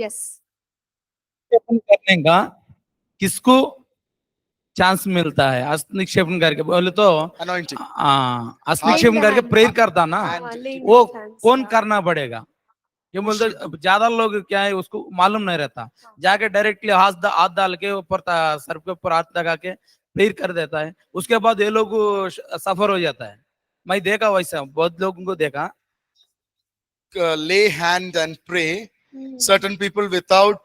Yes. करने का किसको चांस मिलता है? हस्तनिक्षेपण करके बोले तो Anointing. हस्तनिक्षेपण करके प्रेयर करता ना, Laying वो of hands, कौन yeah. करना पड़ेगा? ये बोलते ज्यादा लोग क्या है उसको मालूम नहीं रहता, जाके डायरेक्टली हाथ डाल के ऊपर सर के ऊपर हाथ लगा के प्रेयर कर देता है, उसके बाद ये लोग सफर हो जाता है। मैं देखा वैसा बहुत लोगों को देखा। Lay hand and pray. Certain people without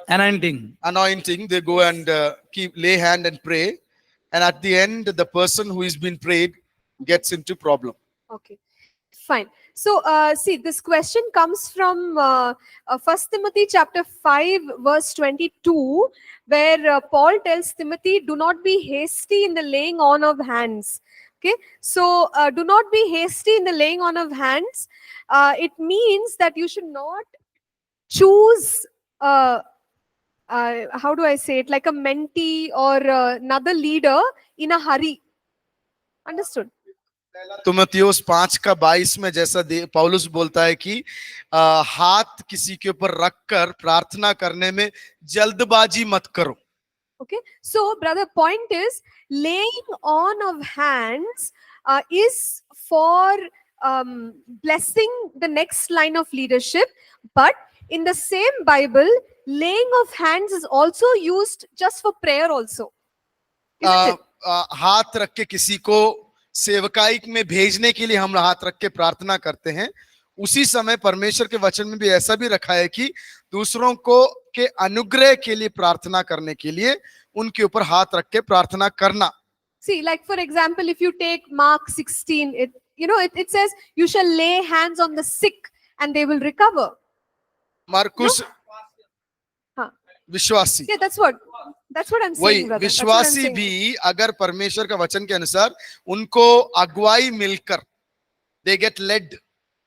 anointing, they go and lay hand and pray, and at the end, the person who is being prayed gets into problem. Okay, fine. So, see, this question comes from 1 Timothy chapter 5, verse 22, where Paul tells Timothy, do not be hasty in the laying on of hands. Okay, so do not be hasty in the laying on of hands. It means that you should not choose, how do I say it, like a mentee or another leader in a hurry. Understood? तिमुथियुस 5:22 में जैसा पौलुस बोलता है कि हाथ किसी के ऊपर रखकर प्रार्थना करने में जल्दबाजी मत करो। Okay, so brother, point is laying on of hands is for blessing the next line of leadership, but in the same Bible, laying of hands is also used just for prayer also. Isn't it? हाथ रख के किसी को सेवकाई में भेजने के लिए हम हाथ रख के प्रार्थना करते हैं, उसी समय परमेश्वर के वचन में भी ऐसा भी रखा है कि दूसरों को के अनुग्रह के लिए प्रार्थना करने के लिए उनके ऊपर हाथ रख के प्रार्थना करना। See, like for example, if you take Mark 16, it says you shall lay hands on the sick and they will recover. मरकुस विश्वासी, yeah, that's what I'm saying, brother. विश्वासी भी अगर परमेश्वर का वचन के अनुसार उनको अगुवाई मिलकर, they get led,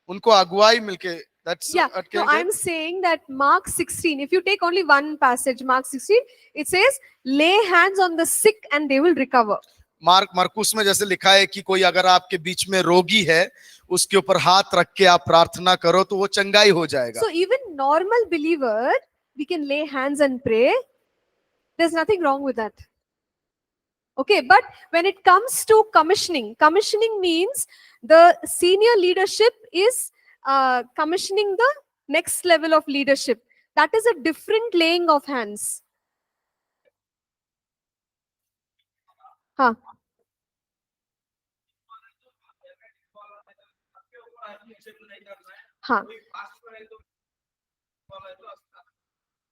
उनको अगुवाई मिलके, that's no, I'm saying that Mark 16, if you take only one passage, Mark 16, it says lay hands on the sick and they will recover. मरकुस में जैसे लिखा है कि कोई अगर आपके बीच में रोगी है, उसके ऊपर हाथ रख के आप प्रार्थना करो तो वो चंगाई हो जाएगा। So even normal believer, we can lay hands and pray. There's nothing wrong with that. Okay, but when it comes to commissioning means the senior leadership is commissioning the next level of leadership. That is a different laying of hands.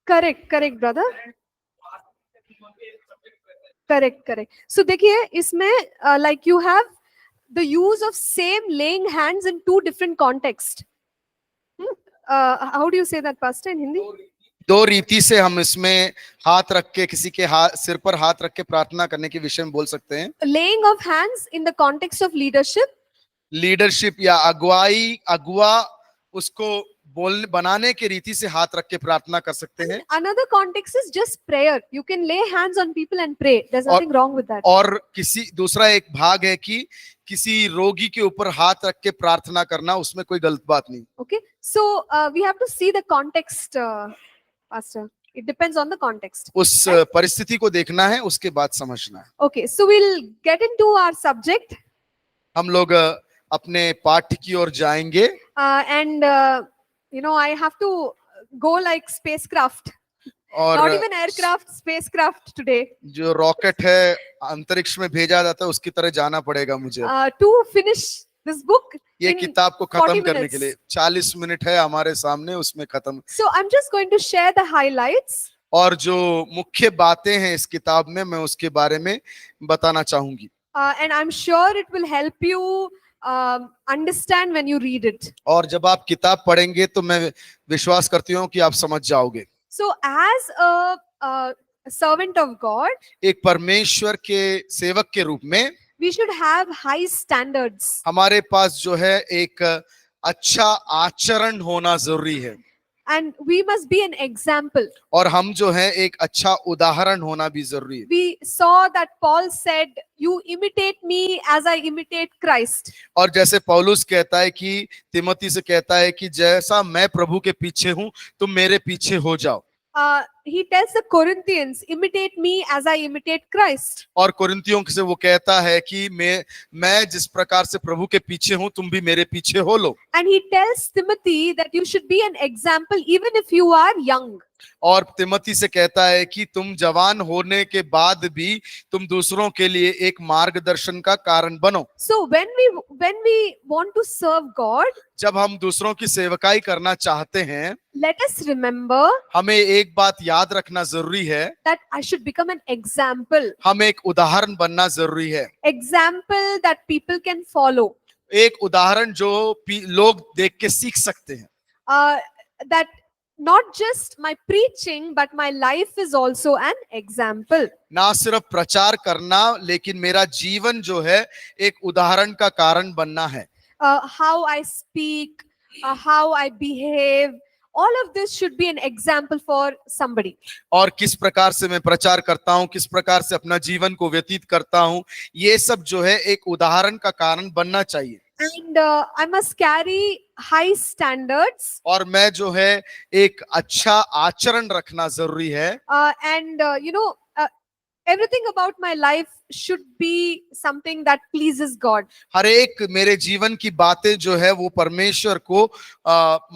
Correct, brother. Correct. So देखिए इसमें like you have the use of same laying hands in two different contexts. How do you say that, Pastor, in Hindi? दो रीति से हम इसमें हाथ रख के किसी के सिर पर हाथ रख के प्रार्थना करने के विषय में बोल सकते हैं। Laying of hands in the context of leadership या अगुवा उसको बनाने के रीति से हाथ रख के प्रार्थना कर सकते हैं। Another context is just prayer. You can lay hands on people and pray. There's nothing wrong with that. और दूसरा एक भाग है कि किसी रोगी के ऊपर हाथ रख के प्रार्थना करना, उसमें कोई गलत बात नहीं। Okay, so we have to see the context, Pastor. It depends on the context. उस परिस्थिति को देखना है, उसके बाद समझना है। Okay, so we'll get into our subject. हम लोग अपने पाठ की ओर जाएंगे। And I have to go like spacecraft. और not even aircraft, spacecraft today. जो रॉकेट है अंतरिक्ष में भेजा जाता है, उसकी तरह जाना पड़ेगा मुझे। To finish this book. ये किताब को खत्म करने के लिए 40 मिनट है हमारे सामने, उसमें खत्म। So I'm just going to share the highlights. और जो मुख्य बातें हैं इस किताब में, मैं उसके बारे में बताना चाहूंगी। And I'm sure it will help you understand when you read it. और जब आप किताब पढ़ेंगे तो मैं विश्वास करती हूँ कि आप समझ जाओगे। So as a servant of God, एक परमेश्वर के सेवक के रूप में we should have high standards. हमारे पास जो है एक अच्छा आचरण होना जरूरी है। and we must be an example. और हम जो है एक अच्छा उदाहरण होना भी जरूरी है। We saw that Paul said, "You imitate me as I imitate Christ." और जैसे पौलुस कहता है कि तिमोथी से कहता है कि जैसा मैं प्रभु के पीछे हूं तुम मेरे पीछे हो जाओ। He tells the Corinthians, "Imitate me as I imitate Christ." और कुरिन्थियों से वो कहता है कि मैं जिस प्रकार से प्रभु के पीछे हूं तुम भी मेरे पीछे हो लो। And he tells Timothy that you should be an example even if you are young. और तिमोथी से कहता है कि तुम जवान होने के बाद भी तुम दूसरों के लिए एक मार्गदर्शन का कारण बनो। So when we want to serve God, जब हम दूसरों की सेवकाई करना चाहते हैं, let us remember हमें एक बात याद रखना जरूरी है, that I should become an example. हमें एक उदाहरण बनना जरूरी है। Example that people can follow. एक उदाहरण जो लोग देख के सीख सकते हैं। That not just my preaching but my life is also an example. ना सिर्फ प्रचार करना लेकिन मेरा जीवन जो है एक उदाहरण का कारण बनना है। How I speak, how I behave, all of this should be an example for somebody. और किस प्रकार से मैं प्रचार करता हूं, किस प्रकार से अपना जीवन को व्यतीत करता हूं, ये सब जो है एक उदाहरण का कारण बनना चाहिए। And I must carry high standards. और मैं जो है एक अच्छा आचरण रखना जरूरी है। And everything about my life should be something that pleases God. हर एक मेरे जीवन की बातें जो है वो परमेश्वर को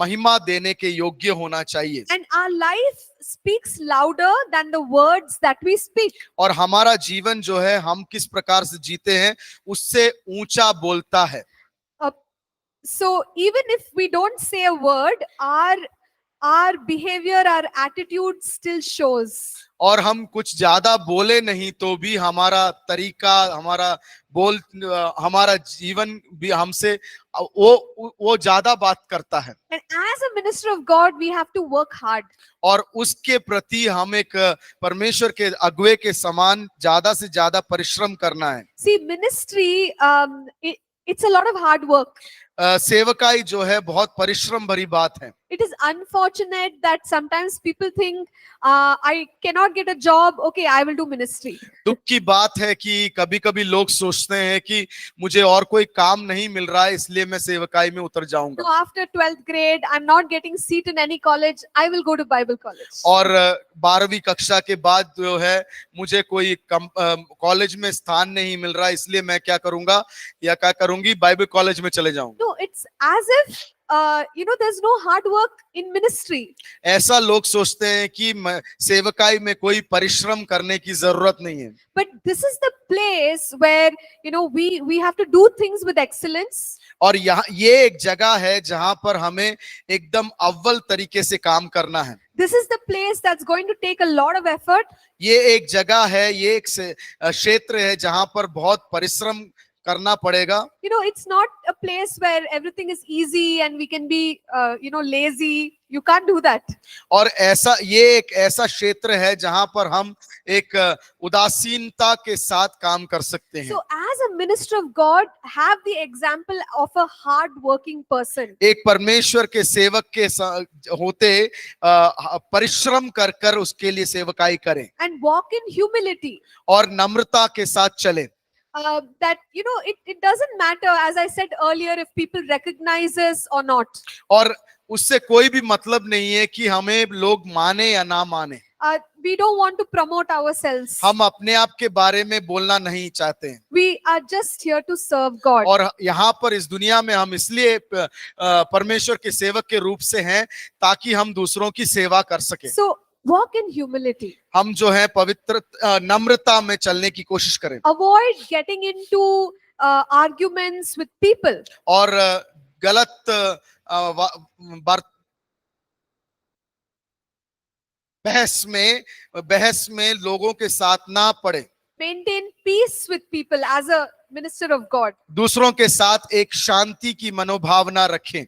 महिमा देने के योग्य होना चाहिए। And our life speaks louder than the words that we speak. और हमारा जीवन जो है हम किस प्रकार से जीते हैं उससे ऊंचा बोलता है। So even if we don't say a word, our behavior, our attitude still shows. और हम कुछ ज्यादा बोले नहीं तो भी हमारा तरीका, हमारा जीवन भी हमसे वो ज्यादा बात करता है। And as a minister of God, we have to work hard. और उसके प्रति हम एक परमेश्वर के अगुवे के समान ज्यादा से ज्यादा परिश्रम करना है। See, ministry, it's a lot of hard work. सेवकाई जो है बहुत परिश्रम भरी बात है। It is unfortunate that sometimes people think, I cannot get a job, okay, I will do ministry. दुख की बात है कि कभी कभी लोग सोचते हैं कि मुझे और कोई काम नहीं मिल रहा है इसलिए मैं सेवकाई में उतर जाऊंगा। So after 12th grade, I'm not getting seat in any college, I will go to Bible college. और 12वीं कक्षा के बाद जो है मुझे कोई कॉलेज में स्थान नहीं मिल रहा इसलिए मैं क्या करूंगा या क्या करूंगी, बाइबल कॉलेज में चले जाऊंगा। No, it's as if there's no hard work in ministry. ऐसा लोग सोचते हैं कि सेवकाई में कोई परिश्रम करने की जरूरत नहीं है। But this is the place where we have to do things with excellence. और ये एक जगह है जहां पर हमें एकदम अव्वल तरीके से काम करना है। This is the place that's going to take a lot of effort. ये एक जगह है, ये एक क्षेत्र है जहां पर बहुत परिश्रम करना पड़ेगा। It's not a place where everything is easy and we can be lazy. You can't do that. और ये एक ऐसा क्षेत्र है जहां पर हम एक उदासीनता के साथ काम कर सकते हैं। So as a minister of God, have the example of a hard working person. एक परमेश्वर के सेवक के होते परिश्रम कर कर उसके लिए सेवकाई करें। And walk in humility. और नम्रता के साथ चलें। That it doesn't matter, as I said earlier, if people recognize us or not. और उससे कोई भी मतलब नहीं है कि हमें लोग माने या ना माने। We don't want to promote ourselves. हम अपने आप के बारे में बोलना नहीं चाहते हैं। We are just here to serve God. और यहाँ पर इस दुनिया में हम इसलिए परमेश्वर के सेवक के रूप से हैं ताकि हम दूसरों की सेवा कर सके। So walk in humility. हम जो है पवित्र नम्रता में चलने की कोशिश करें। Avoid getting into arguments with people. और गलत बहस में लोगों के साथ ना पड़े। Maintain peace with people as a minister of God. दूसरों के साथ एक शांति की मनोभावना रखें।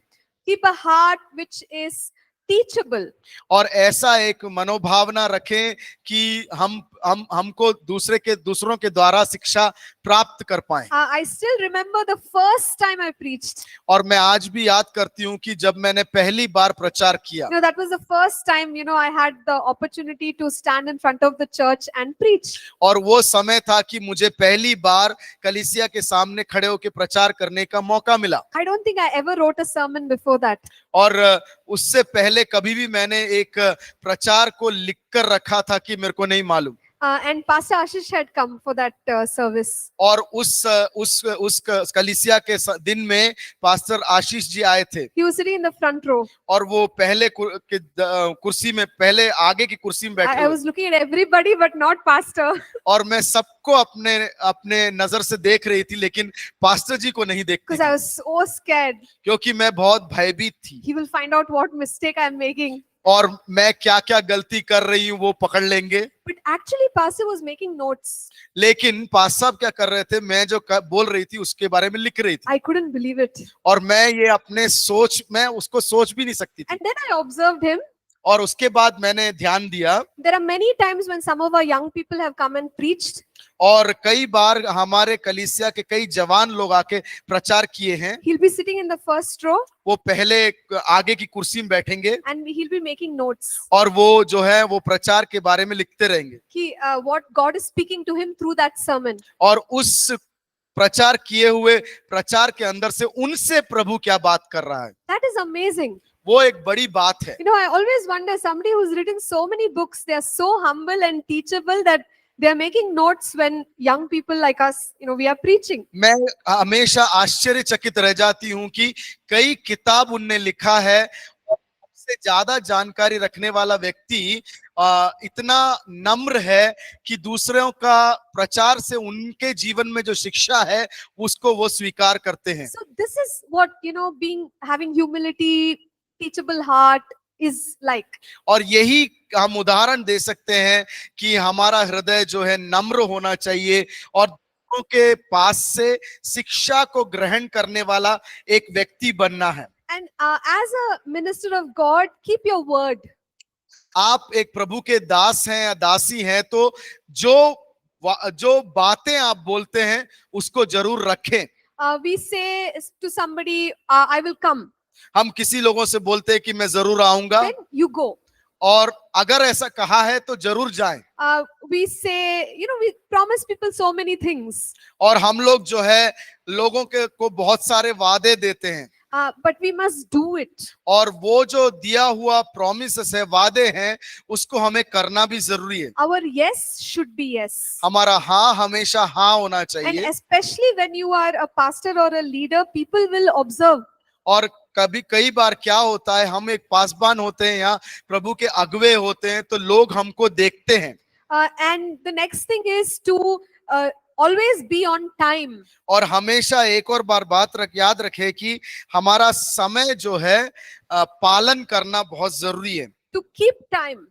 Keep a heart which is teachable. और ऐसा एक मनोभावना रखें कि हम हमको दूसरों के द्वारा शिक्षा प्राप्त कर पाए। I still remember the first time I preached. और मैं आज भी याद करती हूँ कि जब मैंने पहली बार प्रचार किया, That was the first time, I had the opportunity to stand in front of the church and preach. और वो समय था कि मुझे पहली बार कलीसिया के सामने खड़े होकर प्रचार करने का मौका मिला। I don't think I ever wrote a sermon before that. और उससे पहले कभी भी मैंने एक प्रचार को लिख कर रखा था कि मेरे को नहीं मालूम। And Pastor Ashish had come for that service. और उस कलीसिया के दिन में पास्टर आशीष जी आए थे। He was sitting in the front row. और वो पहले कुर्सी में, पहले आगे की कुर्सी में बैठे I हुए। was looking at everybody but not Pastor. और मैं सबको अपने नजर से देख रही थी, लेकिन पास्टर जी को नहीं देखती Because I थी, was so scared. क्योंकि मैं बहुत भयभीत थी He will find out what mistake I'm making. और मैं क्या क्या गलती कर रही हूँ वो पकड़ लेंगे। But actually, Pastor was making notes. लेकिन पास साहब क्या कर रहे थे, मैं जो बोल रही थी उसके बारे में लिख रही थी। I couldn't believe it. और मैं उसको सोच भी नहीं सकती थी। And then I observed him. और उसके बाद मैंने ध्यान दिया, There are many times when some of our young people have come and preached. और कई बार हमारे कलीसिया के कई जवान लोग आके प्रचार किए हैं। He'll be sitting in the first row वो पहले आगे की कुर्सी में बैठेंगे and he'll be making notes. और वो जो है वो प्रचार के बारे में लिखते रहेंगे What God is speaking to him through that sermon. और उस प्रचार किए हुए प्रचार के अंदर से उनसे प्रभु क्या बात कर रहा है, That is amazing. वो एक बड़ी बात है। I always wonder, somebody who's written so many books, they are so humble and teachable that they are making notes when young people like us, we are preaching. मैं हमेशा आश्चर्यचकित रह जाती हूँ कि कई किताब उनने लिखा है और सबसे ज्यादा जानकारी रखने वाला व्यक्ति इतना नम्र है कि दूसरों का प्रचार से उनके जीवन में जो शिक्षा है उसको वो स्वीकार करते हैं। So this is what, having humility, teachable heart is like. और यही हम उदाहरण दे सकते हैं कि हमारा हृदय जो है नम्र होना चाहिए और दूसरों के पास से शिक्षा को ग्रहण करने वाला एक व्यक्ति बनना है। And as a minister of God, keep your word. आप एक प्रभु के दास हैं या दासी हैं तो जो बातें आप बोलते हैं उसको जरूर रखें। We say to somebody, I will come. हम किसी लोगों से बोलते हैं कि मैं जरूर आऊंगा, Then you go. और अगर ऐसा कहा है तो जरूर जाएं। We say, we promise people so many things. और हम लोग जो है लोगों को बहुत सारे वादे देते हैं, But we must do it. और वो जो दिया हुआ प्रॉमिसेस है, वादे हैं, उसको हमें करना भी जरूरी है। Our yes should be yes. हमारा हाँ हमेशा हाँ होना And चाहिए। especially when you are a pastor or a leader, people will observe. और कई बार क्या होता है, हम एक पासबान होते हैं या प्रभु के अगुवे होते हैं तो लोग हमको देखते हैं। And the next thing is to always be on time. और हमेशा एक और बार याद रखें कि हमारा समय जो है पालन करना बहुत जरूरी है। To keep time.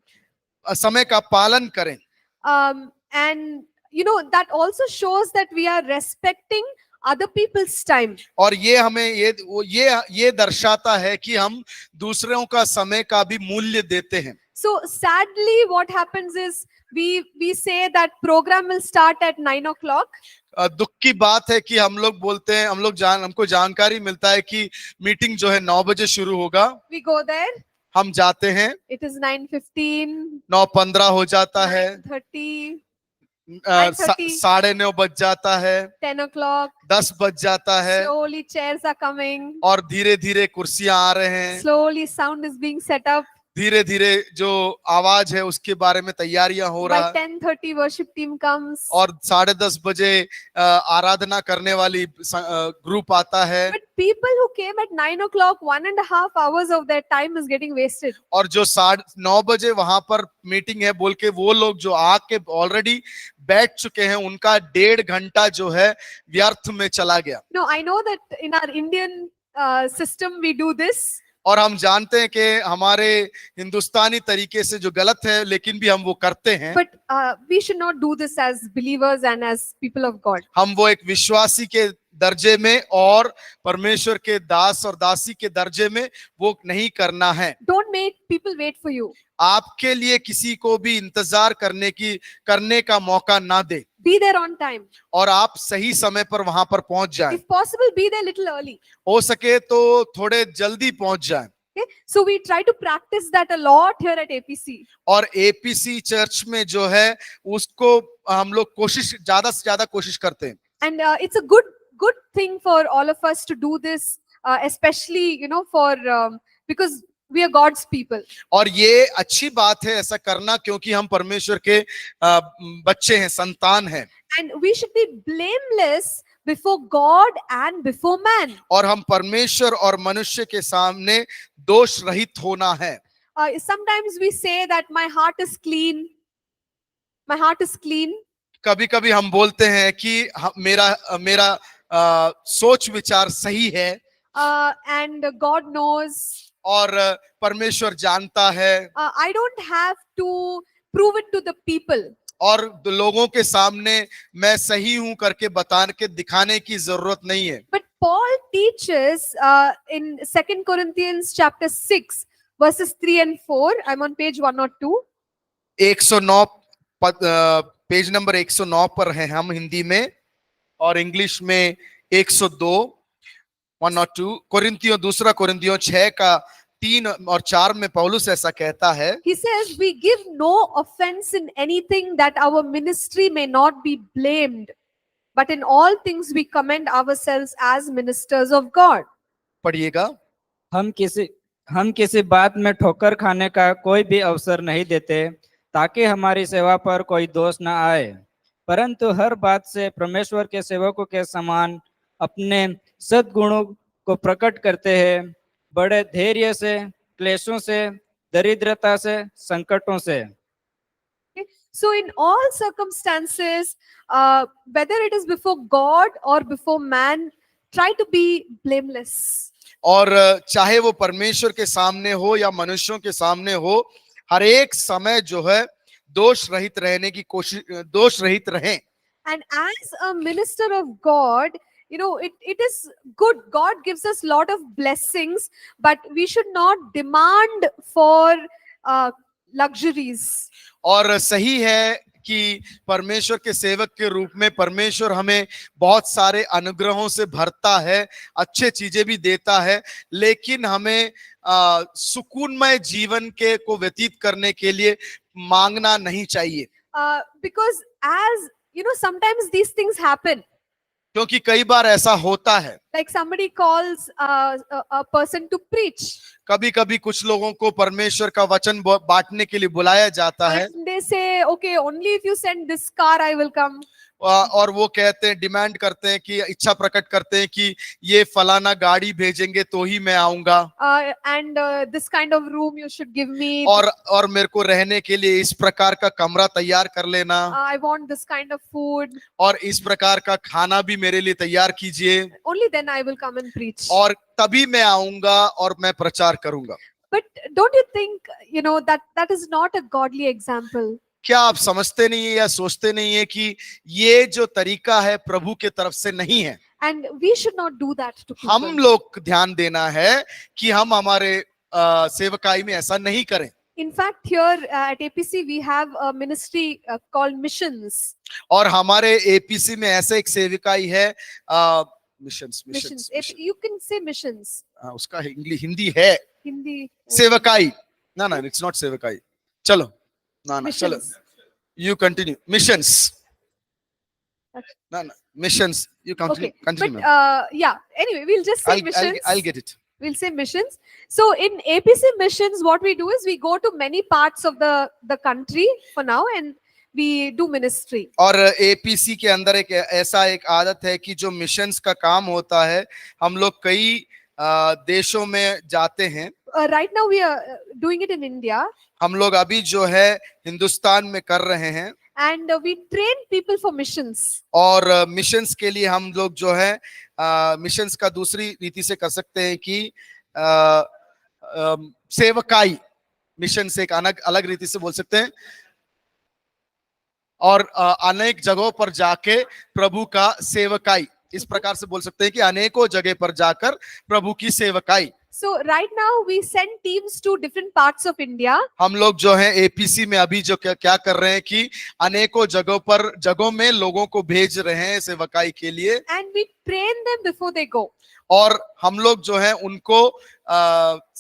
समय का पालन करें। And that also shows that we are respecting other people's time. और ये हमें ये दर्शाता है कि हम दूसरों का समय का भी मूल्य देते हैं। So sadly, what happens is we say that program will start at 9 o'clock. दुख की बात है कि हम लोग बोलते हैं, हमको जानकारी मिलता है कि मीटिंग जो है 9 बजे शुरू होगा। We go there. हम जाते हैं, It is 9:15. 9:15 हो जाता है, 9:30. 9:30 बज जाता है, 10 o'clock. 10 बज जाता है, Slowly chairs are coming. और धीरे धीरे कुर्सियां आ रहे हैं, Slowly sound is being set up. धीरे धीरे जो आवाज है उसके बारे में तैयारियां हो रहा By है। 10:30 worship team comes. और 10:30 बजे आराधना करने वाली ग्रुप आता है। But people who came at 9 o'clock, 1.5 hours of their time is getting wasted. और जो 9:30 बजे वहां पर मीटिंग है बोल के वो लोग जो आके ऑलरेडी बैठ चुके हैं, उनका 1.5 घंटा जो है व्यर्थ में चला गया। No, I know that in our Indian system we do this. और हम जानते हैं कि हमारे हिंदुस्तानी तरीके से जो गलत है, लेकिन भी हम वो करते हैं। But we should not do this as believers and as people of God. हम वो एक विश्वासी के दर्जे में और परमेश्वर के दास और दासी के दर्जे में वो नहीं करना है। Don't make people wait for you. आपके लिए किसी को भी इंतजार करने का मौका ना दे Be there on time. और आप सही समय पर वहां पर पहुंच जाएं। If possible, be there little early. हो सके तो थोड़े जल्दी पहुंच जाएं। Okay? So we try to practice that a lot here at APC. और एपीसी चर्च में जो है उसको हम लोग ज्यादा से ज्यादा कोशिश करते हैं। And it's a good thing for all of us to do this, especially because we are God's people. और ये अच्छी बात है ऐसा करना, क्योंकि हम परमेश्वर के बच्चे हैं, संतान हैं। And we should be blameless before God and before man. और हम परमेश्वर और मनुष्य के सामने दोष रहित होना है। Sometimes we say that my heart is clean. My heart is clean. कभी कभी हम बोलते हैं कि मेरा सोच विचार सही है And God knows. और परमेश्वर जानता है। I don't have to prove it to the people. और लोगों के सामने मैं सही हूं करके दिखाने की जरूरत नहीं है। But Paul teaches in 2 Corinthians chapter 6 verses 3 and 4. I'm on page 102. 109 page number 109 पर है हम हिंदी में, और इंग्लिश में 102 102 दूसरा कोरिन्थियों 6 का 3 और 4 में पौलुस ऐसा कहता है। He says, we give no offense in anything that our ministry may not be blamed, but in all things we commend ourselves as ministers of God. पढ़िएगा। हम किसी बात में ठोकर खाने का कोई भी अवसर नहीं देते ताकि हमारी सेवा पर कोई दोष न आए, परंतु हर बात से परमेश्वर के सेवकों के समान अपने सद्गुणों को प्रकट करते हैं, बड़े धैर्य से, क्लेशों से, दरिद्रता से, संकटों से। So in all circumstances, whether it is before God or before man, try to be blameless. और चाहे वो परमेश्वर के सामने हो या मनुष्यों के सामने हो, हर एक समय जो है दोष रहित रहें। And as a minister of God, it is good. God gives us a lot of blessings, but we should not demand for luxuries. और सही है कि परमेश्वर के सेवक के रूप में परमेश्वर हमें बहुत सारे अनुग्रहों से भरता है, अच्छे चीजें भी देता है, लेकिन हमें सुकूनमय जीवन को व्यतीत करने के लिए मांगना नहीं चाहिए। Because as sometimes these things happen. क्योंकि कई बार ऐसा होता है। Like somebody calls a person to preach. कभी कभी कुछ लोगों को परमेश्वर का वचन बांटने के लिए बुलाया जाता है। And they say, okay, only if you send this car, I will come. और वो कहते हैं, डिमांड करते हैं कि इच्छा प्रकट करते हैं कि ये फलाना गाड़ी भेजेंगे तो ही मैं आऊंगा। And this kind of room you should give me. और मेरे को रहने के लिए इस प्रकार का कमरा तैयार कर लेना। I want this kind of food. और इस प्रकार का खाना भी मेरे लिए तैयार कीजिए। Only then I will come and preach. और तभी मैं आऊंगा और मैं प्रचार करूंगा। But don't you think, that is not a godly example? क्या आप समझते नहीं है या सोचते नहीं है कि ये जो तरीका है प्रभु के तरफ से नहीं है? And we should not do that to people. हम लोग ध्यान देना है कि हम हमारे सेवकाई में ऐसा नहीं करें। In fact, here at APC we have a ministry called missions. और हमारे एपीसी में ऐसे एक सेवकाई है missions. You can say missions. उसका हिंदी है Hindi. सेवकाई। ना इट्स नॉट सेवकाई। चलो ना चलो, यू कंटिन्यू। मिशंस ना missions, you Okay. Continue. But yeah, anyway, we'll just say missions. I'll get it. We'll say missions. So in APC missions, what we do is we go to many parts of the country for now, and we do ministry. और APC के अंदर एक आदत है कि जो missions का काम होता है, हम लोग कई देशों में जाते हैं। Right now we are doing it in India. हम लोग अभी जो है हिंदुस्तान में कर रहे हैं। And we train people for missions. और मिशंस के लिए हम लोग जो है मिशंस का दूसरी रीति से कर सकते हैं कि सेवकाई, मिशन से एक अलग रीति से बोल सकते हैं। और अनेक जगहों पर जाके प्रभु का सेवकाई, इस प्रकार से बोल सकते हैं कि अनेकों जगह पर जाकर प्रभु की सेवकाई। So right now we send teams to different parts of India, हम लोग जो है एपीसी में अभी जो क्या कर रहे हैं कि अनेकों जगहों में लोगों को भेज रहे हैं सेवकाई के लिए, and we train them before they go. और हम लोग जो है उनको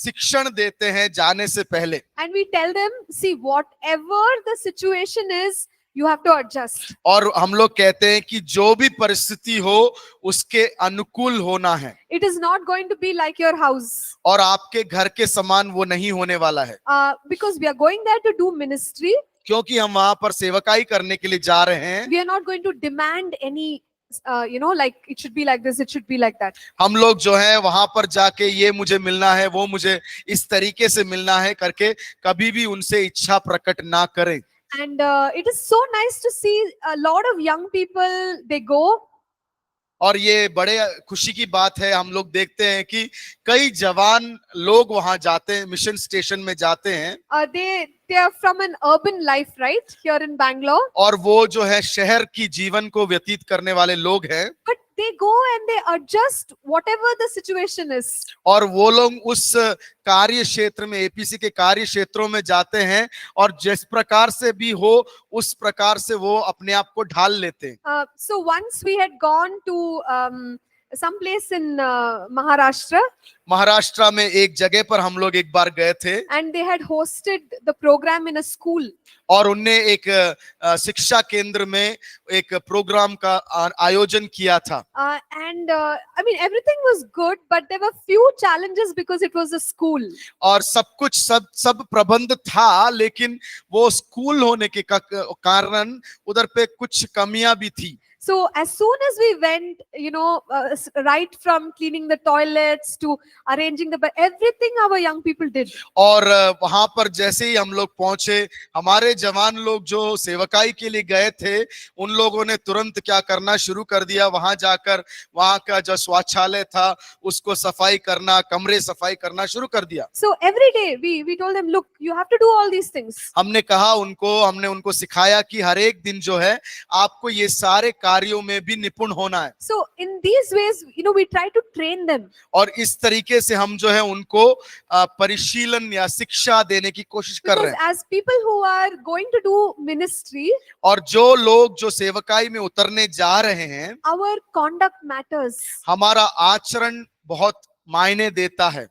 शिक्षण देते हैं जाने से पहले। And we tell them, see, whatever the situation is, you have to adjust. और हम लोग कहते हैं कि जो भी परिस्थिति हो उसके अनुकूल होना है, It is not going to be like your house. और आपके घर के समान वो नहीं होने वाला है, Because we are going there to do ministry, क्योंकि हम वहां पर सेवकाई करने के लिए जा रहे हैं। we are not going to demand any, like it should be like this, it should be like that. हम लोग जो है वहां पर जाके ये मुझे मिलना है, वो मुझे इस तरीके से मिलना है करके कभी भी उनसे इच्छा प्रकट ना करें। And it is so nice to see a lot of young people, they go, और ये बड़े खुशी की बात है, हम लोग देखते हैं कि कई जवान लोग वहां जाते हैं, मिशन स्टेशन में जाते हैं, they are from an urban life, right, here in Bangalore, और वो जो है शहर की जीवन को व्यतीत करने वाले लोग हैं, but they go and they adjust whatever the situation is. और वो लोग उस कार्य क्षेत्र में, एपीसी के कार्य क्षेत्रों में जाते हैं, और जिस प्रकार से भी हो उस प्रकार से वो अपने आप को ढाल लेते हैं। So once we had gone to some place in Maharashtra, Maharashtra में एक जगह पर हम लोग एक बार गए थे, and they had hosted the program in a school. और उनने एक शिक्षा केंद्र में एक प्रोग्राम का आयोजन किया था। And I mean, everything was good, but there were few challenges because it was a school. और सब प्रबंध था, लेकिन वो स्कूल होने के कारण उधर पे कुछ कमियां भी थी। So as soon as we went, right from cleaning the toilets to arranging the bed, everything our young people did. और वहां पर जैसे ही हम लोग पहुंचे, हमारे जवान लोग जो सेवकाई के लिए गए थे, उन लोगों ने तुरंत क्या करना शुरू कर दिया, वहां जाकर वहां का जो शौचालय था उसको सफाई करना, कमरे सफाई करना शुरू कर दिया। So every day we told them, look, you have to do all these things. हमने उनको सिखाया कि हर एक दिन जो है आपको ये सारे कार्यों में भी निपुण होना है। So in these ways, we try to train them. और इस तरीके से हम जो है उनको परिशीलन या शिक्षा देने की कोशिश कर रहे Because हैं। as people who are going to do ministry, और जो लोग जो सेवकाई में उतरने जा रहे हैं, our conduct matters. हमारा आचरण बहुत मायने देता है।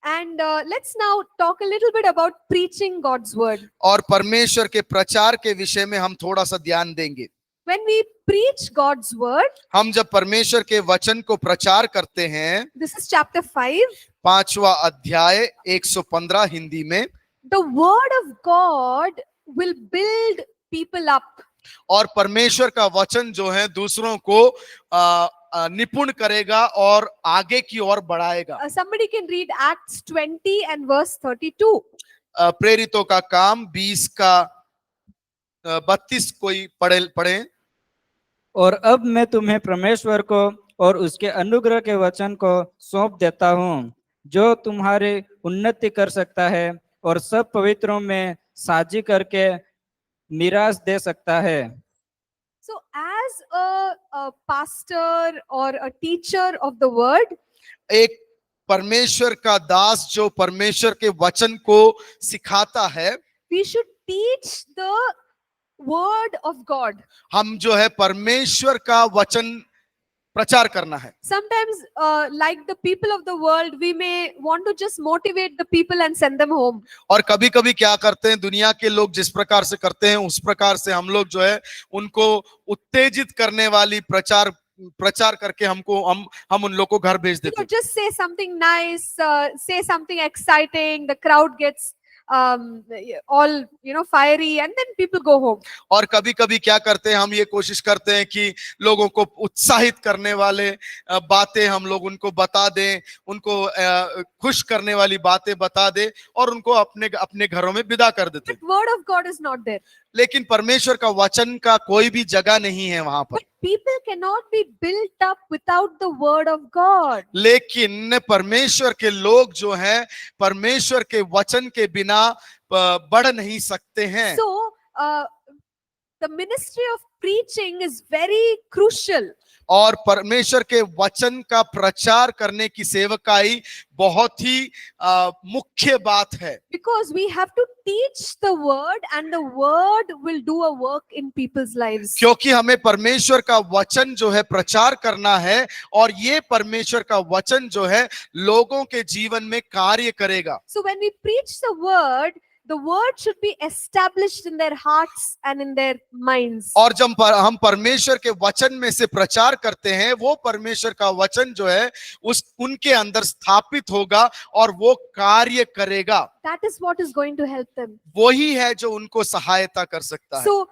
And let's now talk a little bit about preaching God's word. और परमेश्वर के प्रचार के विषय में हम थोड़ा सा ध्यान देंगे। When we preach God's word, हम जब परमेश्वर के वचन को प्रचार करते हैं, this is chapter 5, 5वां अध्याय 115 हिंदी में, the word of God will build people up. और परमेश्वर का वचन जो है दूसरों को निपुण करेगा और आगे की ओर बढ़ाएगा। Somebody can read Acts 20 and verse 32. प्रेरितों का काम 20 का 32 कोई पढ़े। और अब मैं तुम्हें परमेश्वर को और उसके अनुग्रह के वचन को सौंप देता हूँ, जो तुम्हारी उन्नति कर सकता है और सब पवित्रों में साझी करके मीरास दे सकता है। So as a pastor or a teacher of the word, एक परमेश्वर का दास जो परमेश्वर के वचन को सिखाता है, we should teach the word of God. हम जो है परमेश्वर का वचन प्रचार करना है। Sometimes, like the people of the world, we may want to just motivate the people and send them home. और कभी कभी क्या करते हैं, दुनिया के लोग जिस प्रकार से करते हैं उस प्रकार से हम लोग जो है उनको उत्तेजित करने वाली प्रचार करके हम उन लोग को घर भेज देते हैं। Just say something nice, say something exciting, the crowd gets all fiery, and then people go home. और कभी कभी क्या करते हैं, हम ये कोशिश करते हैं कि लोगों को उत्साहित करने वाले बातें हम लोग उनको बता दें, उनको खुश करने वाली बातें बता दें और उनको अपने घरों में विदा कर देते हैं। But word of God is not there. लेकिन परमेश्वर का वचन का कोई भी जगह नहीं है वहां पर। But people cannot be built up without the word of God. लेकिन परमेश्वर के लोग जो हैं परमेश्वर के वचन के बिना बढ़ नहीं सकते हैं। So the ministry of preaching is very crucial. और परमेश्वर के वचन का प्रचार करने की सेवकाई बहुत ही मुख्य बात है, Because we have to teach the word and the word will do a work in people's lives. क्योंकि हमें परमेश्वर का वचन जो है प्रचार करना है और ये परमेश्वर का वचन जो है लोगों के जीवन में कार्य करेगा। So when we preach the word should be established in their hearts and in their minds. और जब हम परमेश्वर के वचन में से प्रचार करते हैं, वो परमेश्वर का वचन जो है उनके अंदर स्थापित होगा और वो कार्य करेगा। That is what is going to help them. वही है जो उनको सहायता कर सकता है। So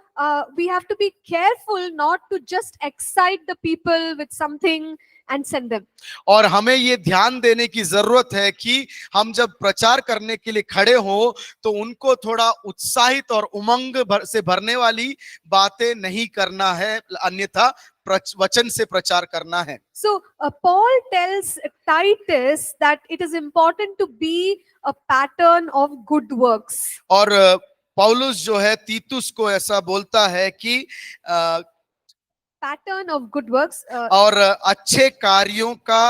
we have to be careful not to just excite the people with something and send them. और हमें ये ध्यान देने की जरूरत है कि हम जब प्रचार करने के लिए खड़े हो तो उनको थोड़ा उत्साहित और उमंग से भरने वाली बातें नहीं करना है, अन्यथा वचन से प्रचार करना है। So Paul tells Titus that it is important to be a pattern of good works. और पौलुस जो है तीतुस को ऐसा बोलता है कि Pattern of good works. और अच्छे कार्यों का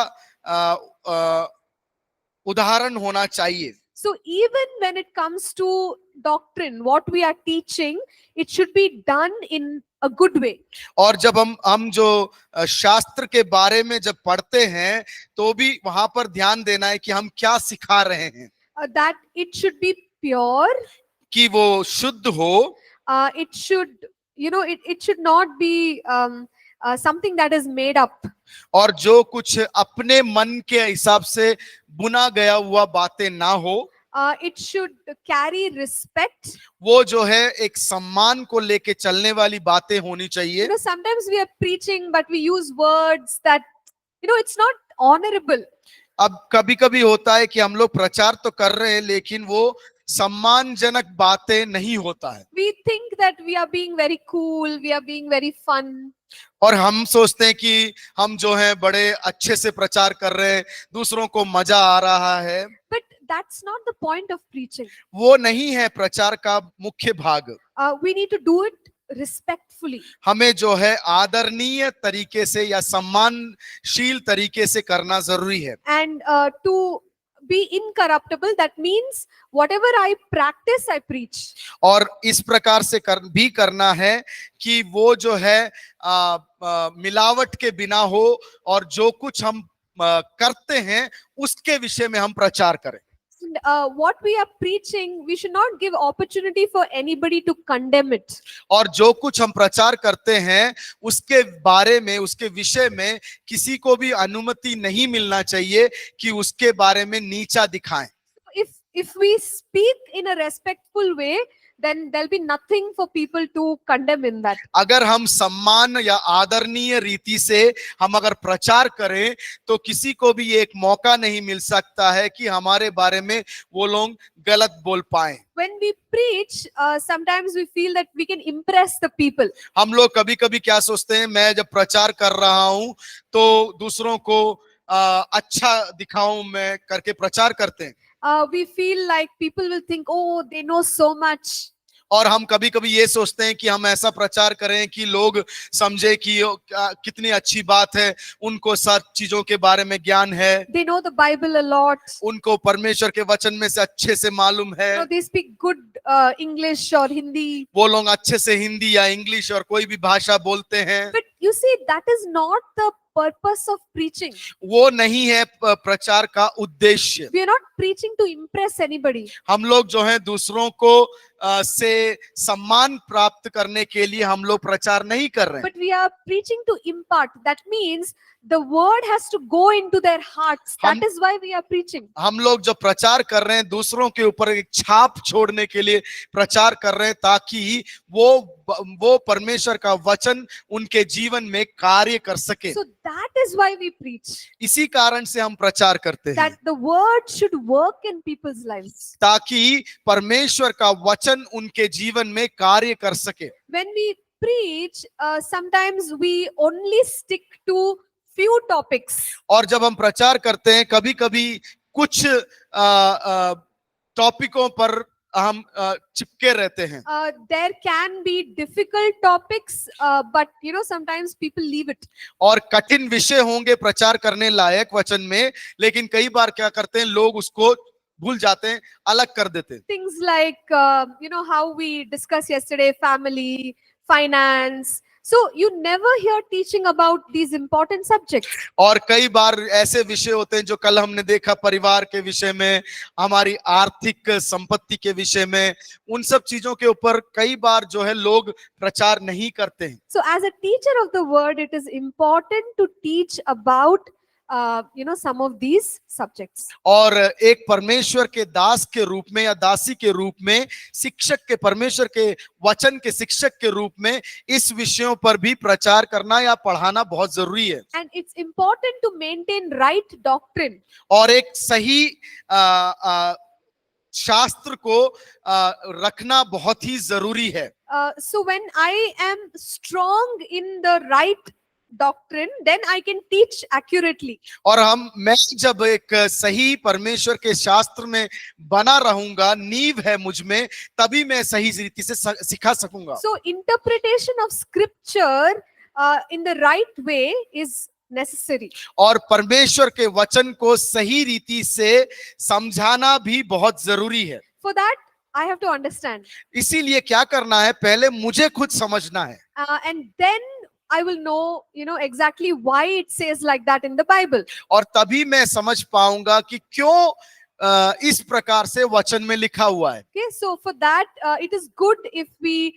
उदाहरण होना चाहिए। So even when it comes to doctrine, what we are teaching, it should be done in a good way. और जब हम जो शास्त्र के बारे में जब पढ़ते हैं तो भी वहां पर ध्यान देना है कि हम क्या सिखा रहे हैं। That it should be pure. कि वो शुद्ध हो। It should, it should not be something that is made up. और जो कुछ अपने मन के हिसाब से बुना गया हुआ बातें ना हो। It should carry respect. वो जो है एक सम्मान को लेके चलने वाली बातें होनी चाहिए। Sometimes we are preaching but we use words that it's not honorable. अब कभी कभी होता है कि हम लोग प्रचार तो कर रहे हैं लेकिन वो सम्मानजनक बातें नहीं होता है। We think that we are being very cool, we are being very fun. और हम सोचते हैं कि हम जो है बड़े अच्छे से प्रचार कर रहे हैं, दूसरों को मजा आ रहा है। But that's not the point of preaching. वो नहीं है प्रचार का मुख्य भाग। We need to do it respectfully. हमें जो है आदरणीय तरीके से या सम्मानशील तरीके से करना जरूरी है। And to be incorruptible, that means whatever I practice, I preach. और इस प्रकार से भी करना है कि वो जो है मिलावट के बिना हो और जो कुछ हम करते हैं उसके विषय में हम प्रचार करें। What we are preaching, we should not give opportunity for anybody to condemn it. और जो कुछ हम प्रचार करते हैं उसके बारे में, उसके विषय में किसी को भी अनुमति नहीं मिलना चाहिए कि उसके बारे में नीचा दिखाएं। If we speak in a respectful way, then there'll be nothing for people to condemn in that. अगर हम सम्मान या आदरणीय रीति से हम अगर प्रचार करें तो किसी को भी एक मौका नहीं मिल सकता है कि हमारे बारे में वो लोग गलत बोल पाए। When we preach, sometimes we feel that we can impress the people. हम लोग कभी-कभी क्या सोचते हैं, मैं जब प्रचार कर रहा हूं तो दूसरों को अच्छा दिखाऊं मैं करके प्रचार करते हैं। We feel like people will think, oh, they know so much. और हम कभी-कभी ये सोचते हैं कि हम ऐसा प्रचार करें कि लोग समझे कि कितनी अच्छी बात है, उनको सब चीजों के बारे में ज्ञान है। They know the Bible a lot. उनको परमेश्वर के वचन में से अच्छे से मालूम है। They speak good English or Hindi. वो लोग अच्छे से हिंदी या इंग्लिश और कोई भी भाषा बोलते हैं। But you see, that is not the purpose of preaching. वो नहीं है प्रचार का उद्देश्य। We are not preaching to impress anybody. हम लोग जो है दूसरों को से सम्मान प्राप्त करने के लिए हम लोग प्रचार नहीं कर रहे हैं। But we are preaching to impart. That means the word has to go into their hearts. That is why we are preaching. हम लोग जो प्रचार कर रहे हैं दूसरों के ऊपर एक छाप छोड़ने के लिए प्रचार कर रहे हैं ताकि वो परमेश्वर का वचन उनके जीवन में कार्य कर सके। So that is why we preach. इसी कारण से हम प्रचार करते हैं That the word should work in people's lives. ताकि परमेश्वर का वचन उनके जीवन में कार्य कर सके। When we preach, sometimes we only stick to few topics. और जब हम प्रचार करते हैं कभी-कभी कुछ टॉपिकों पर हम चिपके रहते हैं। There can be difficult topics, but sometimes people leave it. और कठिन विषय होंगे प्रचार करने लायक वचन में, लेकिन कई बार क्या करते हैं लोग उसको भूल जाते हैं, अलग कर देते हैं। Things like, how we discussed yesterday, family, finance. So you never hear teaching about these important subjects. और कई बार ऐसे विषय होते हैं जो कल हमने देखा, परिवार के विषय में, हमारी आर्थिक संपत्ति के विषय में, उन सब चीजों के ऊपर कई बार जो है लोग प्रचार नहीं करते हैं। So as a teacher of the word, it is important to teach about some of these subjects. और एक परमेश्वर के दास के रूप में या दासी के रूप में, शिक्षक के, परमेश्वर के वचन के शिक्षक के रूप में इस विषयों पर भी प्रचार करना या पढ़ाना बहुत जरूरी है। And it's important to maintain right doctrine. और एक सही शास्त्र को रखना बहुत ही जरूरी है। So when I am strong in the right doctrine, then I can teach accurately. और मैं जब एक सही परमेश्वर के शास्त्र में बना रहूंगा, नींव है मुझ में, तभी मैं सही रीति से सिखा सकूंगा। So interpretation of scripture in the right way is necessary. और परमेश्वर के वचन को सही रीति से समझाना भी बहुत जरूरी है। For that I have to understand. इसीलिए क्या करना है, पहले मुझे खुद समझना है। And then I will know, exactly why it says like that in the Bible. और तभी मैं समझ पाऊंगा कि क्यों इस प्रकार से वचन में लिखा हुआ है। Okay, so for that, it is good if we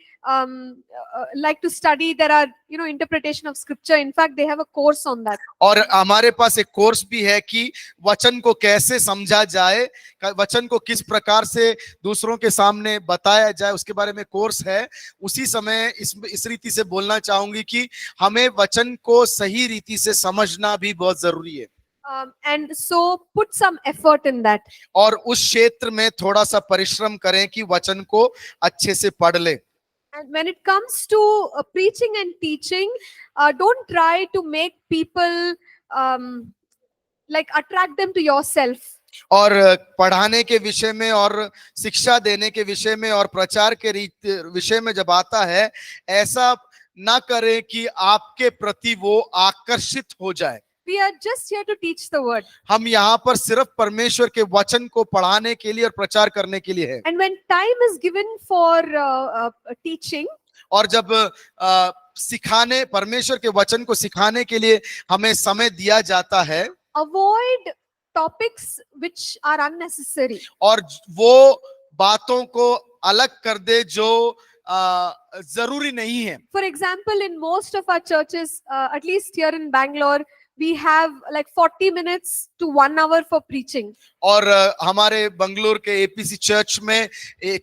like to study. There are, interpretation of scripture. In fact, they have a course on that. और हमारे पास एक कोर्स भी है कि वचन को कैसे समझा जाए, वचन को किस प्रकार से दूसरों के सामने बताया जाए, उसके बारे में कोर्स है। उसी समय इस रीति से बोलना चाहूंगी कि हमें वचन को सही रीति से समझना भी बहुत जरूरी है। And so put some effort in that. और उस क्षेत्र में थोड़ा सा परिश्रम करें कि वचन को अच्छे से पढ़ ले। And when it comes to preaching and teaching, don't try to make people like attract them to yourself. और पढ़ाने के विषय में और शिक्षा देने के विषय में और प्रचार के विषय में जब आता है, ऐसा ना करें कि आपके प्रति वो आकर्षित हो जाए। We are just here to teach the word. हम यहाँ पर सिर्फ परमेश्वर के वचन को पढ़ाने के लिए और प्रचार करने के लिए है। And when time is given for teaching, और जब सिखाने, परमेश्वर के वचन को सिखाने के लिए हमें समय दिया जाता है, avoid topics which are unnecessary. और वो बातों को अलग कर दे जो जरूरी नहीं है। For example, in most of our churches, at least here in Bangalore, we have like 40 minutes to 1 hour for preaching. और हमारे बंगलोर के एपीसी चर्च में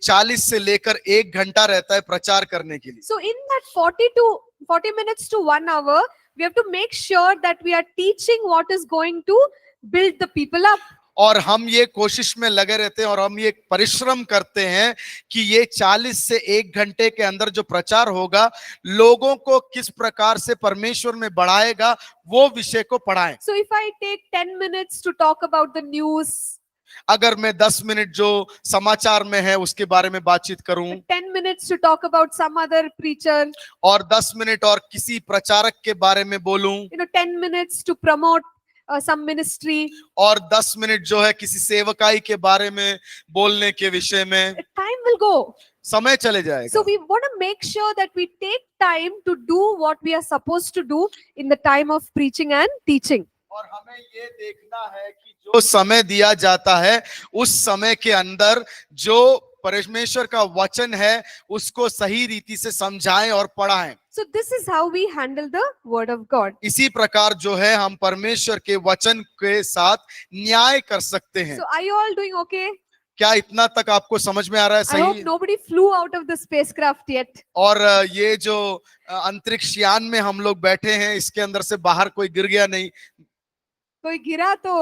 40 से लेकर 1 घंटा रहता है प्रचार करने के लिए। So in that 40 minutes to 1 hour, we have to make sure that we are teaching what is going to build the people up. और हम ये कोशिश में लगे रहते हैं और हम ये परिश्रम करते हैं कि ये 40 से 1 घंटे के अंदर जो प्रचार होगा, लोगों को किस प्रकार से परमेश्वर में बढ़ाएगा, वो विषय को पढ़ाएं। So if I take 10 minutes to talk about the news, अगर मैं 10 मिनट जो समाचार में है उसके बारे में बातचीत करूं, 10 minutes to talk about some other preacher, और 10 मिनट और किसी प्रचारक के बारे में बोलूं, 10 minutes to promote some ministry, और 10 मिनट जो है किसी सेवकाई के बारे में बोलने के विषय में, time will go. समय चले जाएगा। So we want to make sure that we take time to do what we are supposed to do in the time of preaching and teaching. और हमें ये देखना है कि जो समय दिया जाता है, उस समय के अंदर जो परमेश्वर का वचन है उसको सही रीति से समझाएं और पढ़ाएं। So this is how we handle the word of God. इसी प्रकार जो है हम परमेश्वर के वचन के साथ न्याय कर सकते हैं। So are you all doing okay? क्या इतना तक आपको समझ में आ रहा है? I hope सही। nobody flew out of the spacecraft yet. और ये जो अंतरिक्ष यान में हम लोग बैठे हैं, इसके अंदर से बाहर कोई गिर गया नहीं? कोई गिरा तो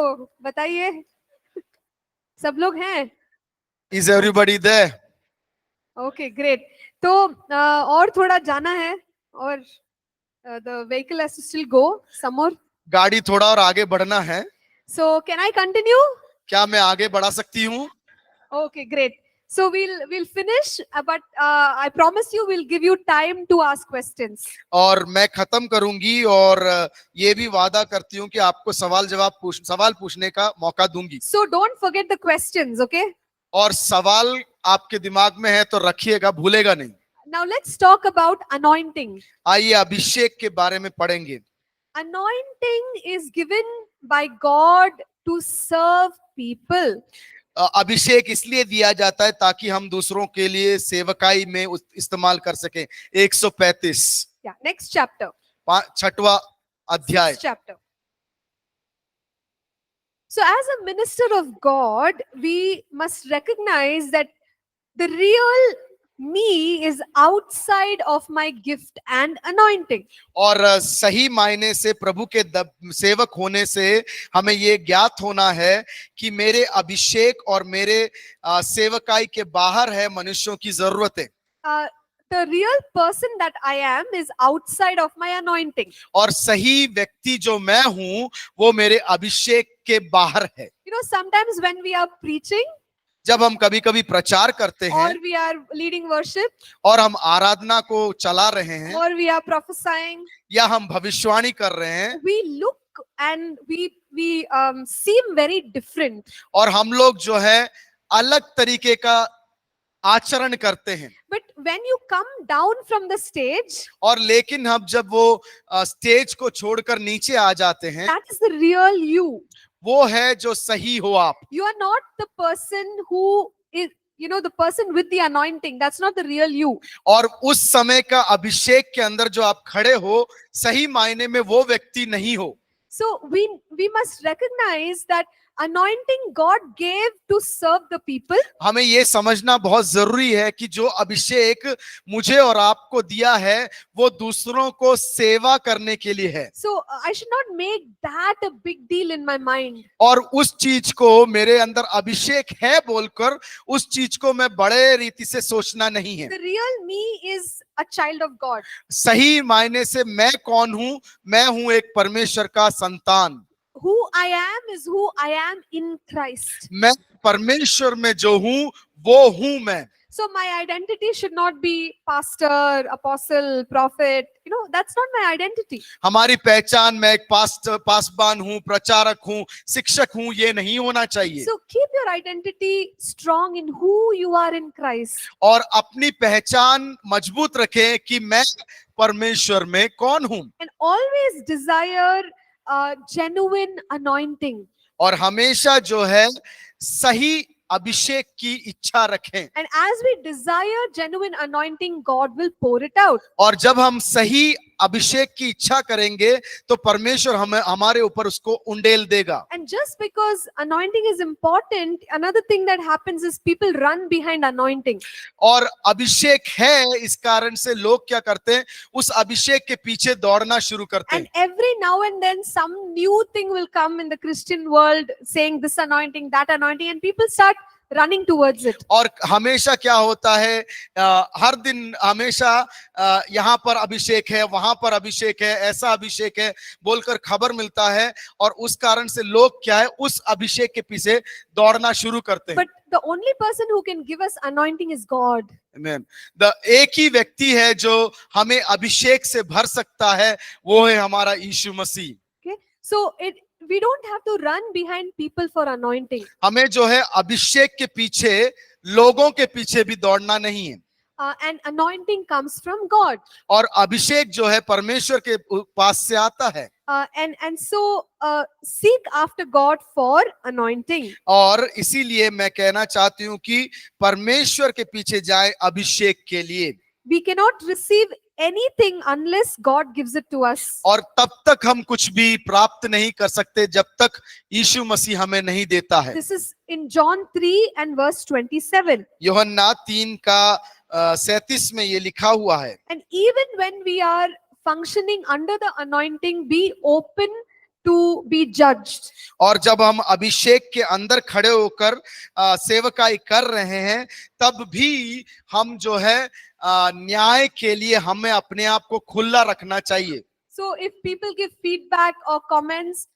बताइए। सब लोग हैं? Is everybody there? Okay, great. तो और थोड़ा जाना है और the vehicle has to still go some more. गाड़ी थोड़ा और आगे बढ़ना है। So can I continue? क्या मैं आगे बढ़ा सकती हूँ? Okay, great. So we'll finish, but I promise you we'll give you time to ask questions. और मैं खत्म करूंगी और ये भी वादा करती हूँ कि आपको सवाल पूछने का मौका दूंगी। So don't forget the questions, okay? और सवाल आपके दिमाग में है तो रखिएगा, भूलेगा नहीं। Now let's talk about anointing. आइए अभिषेक के बारे में पढ़ेंगे। Anointing is given by God to serve people. अभिषेक इसलिए दिया जाता है ताकि हम दूसरों के लिए सेवकाई में इस्तेमाल कर सकें। 135 Yeah, next chapter. 6वां अध्याय। Sixth chapter. So as a minister of God, we must recognize that the real me is outside of my gift and anointing. और सही मायने से प्रभु के सेवक होने से हमें ये ज्ञात होना है कि मेरे अभिषेक और मेरे सेवकाई के बाहर है मनुष्यों की जरूरतें। The real person that I am is outside of my anointing. और सही व्यक्ति जो मैं हूं वो मेरे अभिषेक के बाहर है। You know, sometimes when we are preaching जब हम कभी कभी प्रचार करते हैं or we are leading worship और हम आराधना को चला रहे हैं or we are prophesying, या हम भविष्यवाणी कर रहे हैं, we look and we seem very different. और हम लोग जो है अलग तरीके का आचरण करते हैं। But when you come down from the stage, और लेकिन हम जब वो स्टेज को छोड़कर नीचे आ जाते हैं, that is the real you. वो है जो सही हो आप। You are not the person who is, you know, the person with the anointing. That's not the real you. और उस समय का अभिषेक के अंदर जो आप खड़े हो, सही मायने में वो व्यक्ति नहीं हो। So we must recognize that anointing God gave to serve the people. हमें ये समझना बहुत जरूरी है कि जो अभिषेक मुझे और आपको दिया है वो दूसरों को सेवा करने के लिए है। So I should not make that a big deal in my mind. और उस चीज को मेरे अंदर अभिषेक है बोलकर उस चीज को मैं बड़े रीति से सोचना नहीं है। The real me is a child of God. सही मायने से मैं कौन हूं? मैं हूं एक परमेश्वर का संतान। Who I am is who I am in Christ. मैं परमेश्वर में जो हूं वो हूं मैं। So my identity should not be pastor, apostle, prophet. You know, that's not my identity. हमारी पहचान मैं एक पासबान हूं, प्रचारक हूं, शिक्षक हूं, ये नहीं होना चाहिए। So keep your identity strong in who you are in Christ. और अपनी पहचान मजबूत रखें कि मैं परमेश्वर में कौन हूं। And always desire genuine anointing. और हमेशा जो है सही अभिषेक की इच्छा रखें। And as we desire genuine anointing, God will pour it out. और जब हम सही अभिषेक की इच्छा करेंगे तो परमेश्वर हमें हमारे ऊपर उसको उंडेल देगा। And just because anointing is important, another thing that happens is people run behind anointing. और अभिषेक है इस कारण से लोग क्या करते हैं? उस अभिषेक के पीछे दौड़ना शुरू करते And हैं। every now and then some new thing will come in the Christian world saying this anointing, that anointing, and people start running towards it. और हमेशा क्या होता है, हर दिन हमेशा यहाँ पर अभिषेक है, वहां पर अभिषेक है, ऐसा अभिषेक है बोलकर खबर मिलता है और उस कारण से लोग क्या है उस अभिषेक के पीछे दौड़ना शुरू करते हैं। But the only person who can give us anointing is God. Amen. एक ही व्यक्ति है जो हमें अभिषेक से भर सकता है, वो है हमारा यीशु मसीह। Okay, so we don't have to run behind people for anointing. हमें जो है अभिषेक के पीछे, लोगों के पीछे भी दौड़ना नहीं है। And anointing comes from God. और अभिषेक जो है परमेश्वर के पास से आता है। And so seek after God for anointing. और इसीलिए मैं कहना चाहती हूँ कि परमेश्वर के पीछे जाए अभिषेक के लिए। We cannot receive anything unless God gives it to us. और तब तक हम कुछ भी प्राप्त नहीं कर सकते जब तक यीशु मसीह हमें नहीं देता है। This is in John 3 and verse 27. यूहन्ना 3 का 37 में ये लिखा हुआ है। And even when we are functioning under the anointing, be open to be judged. और जब हम अभिषेक के अंदर खड़े होकर सेवकाई कर रहे हैं तब भी हम जो है न्याय के लिए हमें अपने आप को खुला रखना चाहिए। So if people give feedback or comments,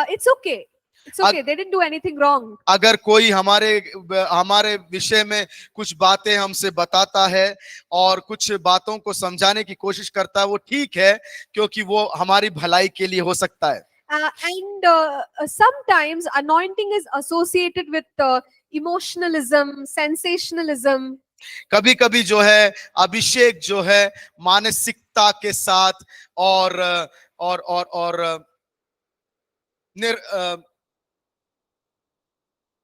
it's okay. It's okay. They didn't do anything wrong. अगर कोई हमारे विषय में कुछ बातें हमसे बताता है और कुछ बातों को समझाने की कोशिश करता है, वो ठीक है, क्योंकि वो हमारी भलाई के लिए हो सकता है। And sometimes anointing is associated with emotionalism, sensationalism. कभी कभी जो है अभिषेक जो है मानसिकता के साथ और निर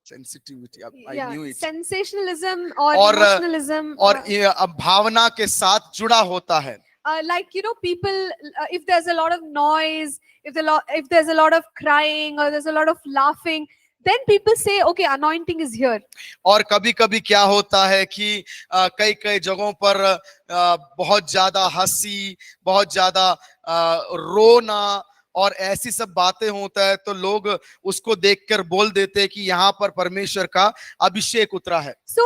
sensitivity, I Yeah, knew it, sensationalism or और emotionalism. ये भावना के साथ जुड़ा होता है। Like, you know, people, if there's a lot of noise, if there's a lot of crying or there's a lot of laughing, then people say, okay, anointing is here. और कभी कभी क्या होता है कि कई कई जगहों पर बहुत ज्यादा हंसी, बहुत ज्यादा रोना और ऐसी सब बातें होता है, तो लोग उसको देखकर बोल देते हैं कि यहाँ पर परमेश्वर का अभिषेक उतरा है। So,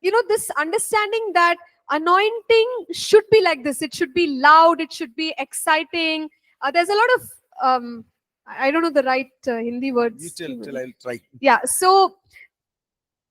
you know, this understanding that anointing should be like this. It should be loud. It should be exciting. There's a lot of, I don't know the right Hindi words. I'll try. Yeah. So,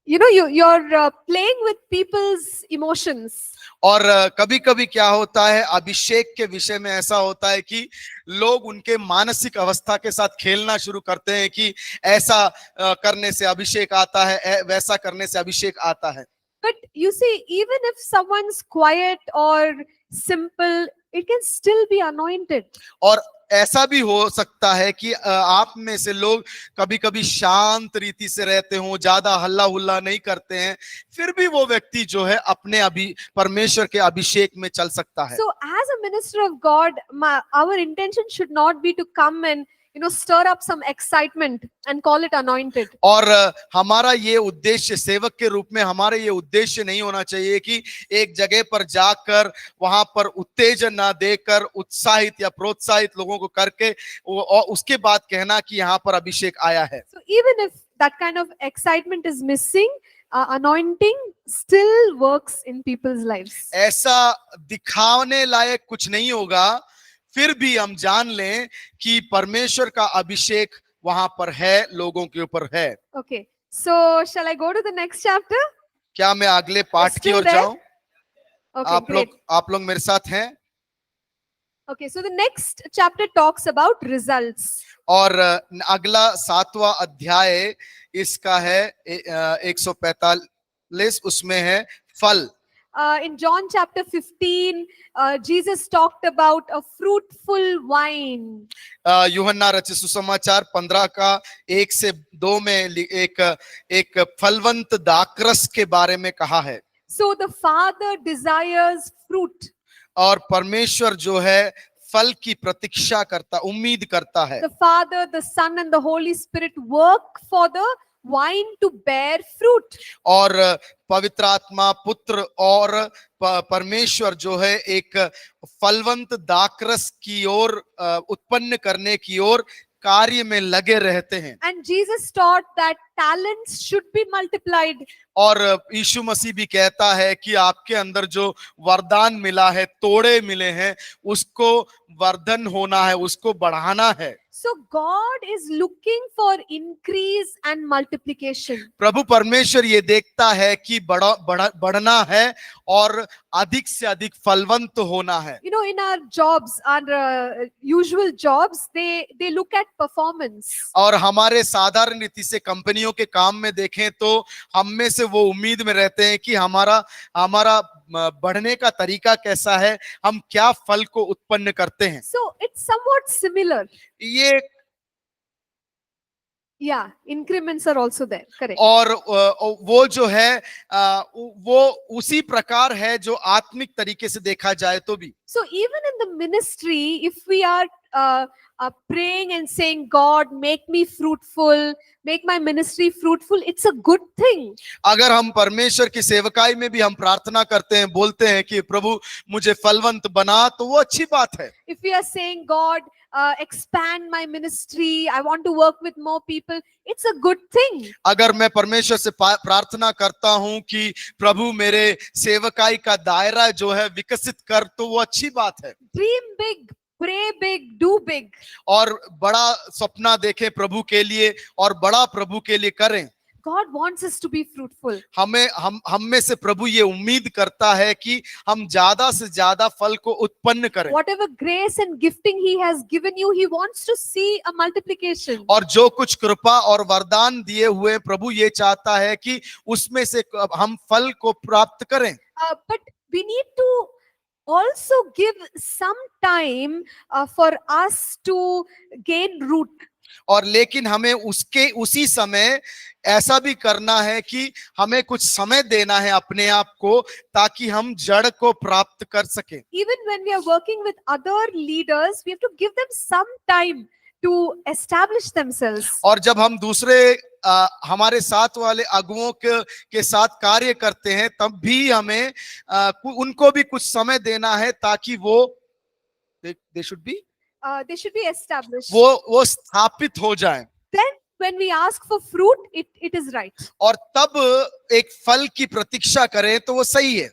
you know, you're playing with people's emotions. और कभी कभी क्या होता है अभिषेक के विषय में ऐसा होता है कि लोग उनके मानसिक अवस्था के साथ खेलना शुरू करते हैं कि ऐसा करने से अभिषेक आता है, वैसा करने से अभिषेक आता है। But you see, even if someone's quiet or simple, it can still be anointed. और ऐसा भी हो सकता है कि आप में से लोग कभी कभी शांत रीति से रहते हो, ज्यादा हल्ला हुल्ला नहीं करते हैं, फिर भी वो व्यक्ति जो है अपने परमेश्वर के अभिषेक में चल सकता है। So, as a minister of God, our intention should not be to come and, you know, stir up some excitement and call it anointed. और हमारा ये उद्देश्य, सेवक के रूप में हमारा ये उद्देश्य नहीं होना चाहिए कि एक जगह पर जाकर वहां पर उत्तेजन ना देकर उत्साहित या प्रोत्साहित लोगों को करके और उसके बाद कहना कि यहाँ पर अभिषेक आया है। So, even if that kind of excitement is missing, anointing still works in people's lives. ऐसा दिखाने लायक कुछ नहीं होगा, फिर भी हम जान लें कि परमेश्वर का अभिषेक वहां पर है, लोगों के ऊपर है। Okay. So, shall I go to the next chapter? क्या मैं अगले पाठ की Still ओर there? जाऊं? Okay, great. आप लोग मेरे साथ हैं? Okay, so the next chapter talks about results. और अगला 7वां अध्याय इसका है 145, उसमें है फल। In John chapter 15, Jesus talked about a fruitful vine. यूहन्ना रचित सुसमाचार 15 का 1 से 2 में एक फलवंत दाखरस के बारे में कहा है। So the Father desires fruit. और परमेश्वर जो है फल की प्रतीक्षा करता, उम्मीद करता है। The Father, the Son, and the Holy Spirit work for the vine to bear fruit. और पवित्र आत्मा, पुत्र और परमेश्वर जो है एक फलवंत दाखरस की ओर उत्पन्न करने की ओर कार्य में लगे रहते हैं। And Jesus taught that talents should be multiplied. और यीशु मसीह भी कहता है कि आपके अंदर जो वरदान मिला है, तोड़े मिले हैं, उसको वर्धन होना है, उसको बढ़ाना है। So God is looking for increase and multiplication. प्रभु परमेश्वर ये देखता है कि बढ़ना है और अधिक से अधिक फलवंत होना है। You know, in our jobs, our usual jobs, they look at performance. और हमारे साधारण रीति से कंपनियों के काम में देखें तो हम में से वो उम्मीद में रहते हैं कि हमारा बढ़ने का तरीका कैसा है, हम क्या फल को उत्पन्न करते हैं। So it's somewhat similar. ये Yeah, increments are also there. Correct. और वो जो है वो उसी प्रकार है जो आत्मिक तरीके से देखा जाए तो भी। So even in the ministry, if we are praying and saying, God, make me fruitful, make my ministry fruitful, it's a good thing. अगर हम परमेश्वर की सेवकाई में भी हम प्रार्थना करते हैं, बोलते हैं कि प्रभु मुझे फलवंत बना, तो वो अच्छी बात है। If we are saying, God, expand my ministry, I want to work with more people, it's a good thing. अगर मैं परमेश्वर से प्रार्थना करता हूं कि प्रभु मेरे सेवकाई का दायरा जो है विकसित कर, तो वो अच्छी बात है। Dream big, pray big, do big. और बड़ा सपना देखें प्रभु के लिए और बड़ा प्रभु के लिए करें। God wants us to be fruitful. हम में से प्रभु ये उम्मीद करता है कि हम ज्यादा से ज्यादा फल को उत्पन्न करें। Whatever grace and gifting He has given you, He wants to see a multiplication. और जो कुछ कृपा और वरदान दिए हुए प्रभु ये चाहता है कि उसमें से हम फल को प्राप्त करें। But we need to also give some time for us to gain root. और लेकिन हमें उसी समय ऐसा भी करना है कि हमें कुछ समय देना है अपने आप को, ताकि हम जड़ को प्राप्त कर सके। Even when we are working with other leaders, we have to give them some time to establish themselves. और जब हम दूसरे हमारे साथ वाले अगुओं के साथ कार्य करते हैं, तब भी हमें उनको भी कुछ समय देना है, ताकि वो they should be established. वो स्थापित हो जाएं। Then when we ask for fruit, it is right. और तब एक फल की प्रतीक्षा करें तो वो सही है।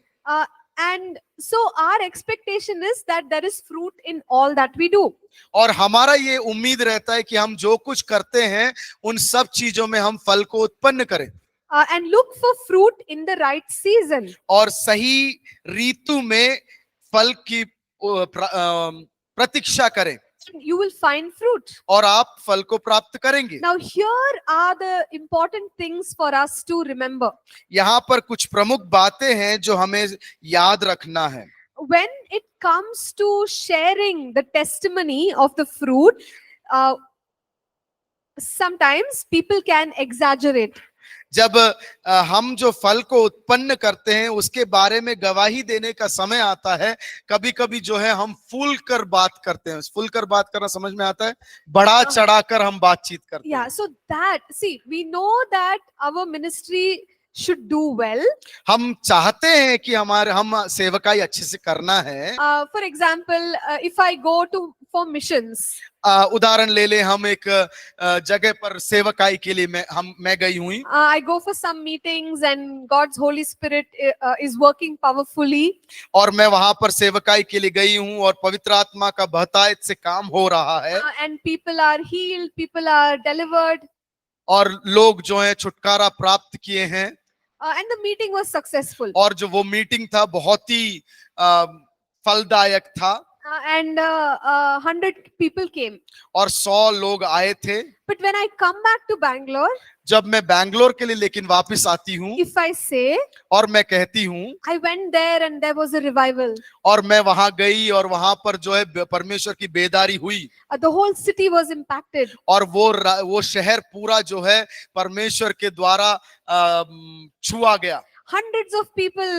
And so our expectation is that there is fruit in all that we do. और हमारा ये उम्मीद रहता है कि हम जो कुछ करते हैं उन सब चीजों में हम फल को उत्पन्न करें। And look for fruit in the right season. और सही ऋतु में फल की प्रतीक्षा करें। You will find fruit. और आप फल को प्राप्त करेंगे। Now here are the important things for us to remember. यहाँ पर कुछ प्रमुख बातें हैं जो हमें याद रखना है। When it comes to sharing the testimony of the fruit, sometimes people can exaggerate. जब हम जो फल को उत्पन्न करते हैं उसके बारे में गवाही देने का समय आता है, कभी कभी जो है हम फूल कर बात करते हैं। फूल कर बात करना समझ में आता है, बढ़ा चढ़ाकर हम बातचीत करते हैं। Yeah, so that, see, we know that our ministry should do well. हम चाहते हैं कि हम सेवकाई अच्छे से करना है। For example, if I go for missions, उदाहरण ले ले, हम एक जगह पर सेवकाई के लिए मैं गई हुई। I go for some meetings and God's Holy Spirit is working powerfully. और मैं वहां पर सेवकाई के लिए गई हूँ और पवित्र आत्मा का बहुतायत से काम हो रहा है। And people are healed, people are delivered. और लोग जो है छुटकारा प्राप्त किए हैं। And the meeting was successful. और जो वो मीटिंग था बहुत ही फलदायक था। And 100 people came. और 100 लोग आए थे। But when I come back to Bangalore, जब मैं बैंगलोर के लिए लेकिन वापस आती हूँ, if I say, और मैं कहती हूँ, I went there and there was a revival. और मैं वहां गई और वहां पर जो है परमेश्वर की बेदारी हुई। The whole city was impacted. और वो शहर पूरा जो है परमेश्वर के द्वारा छुआ गया। Hundreds of people,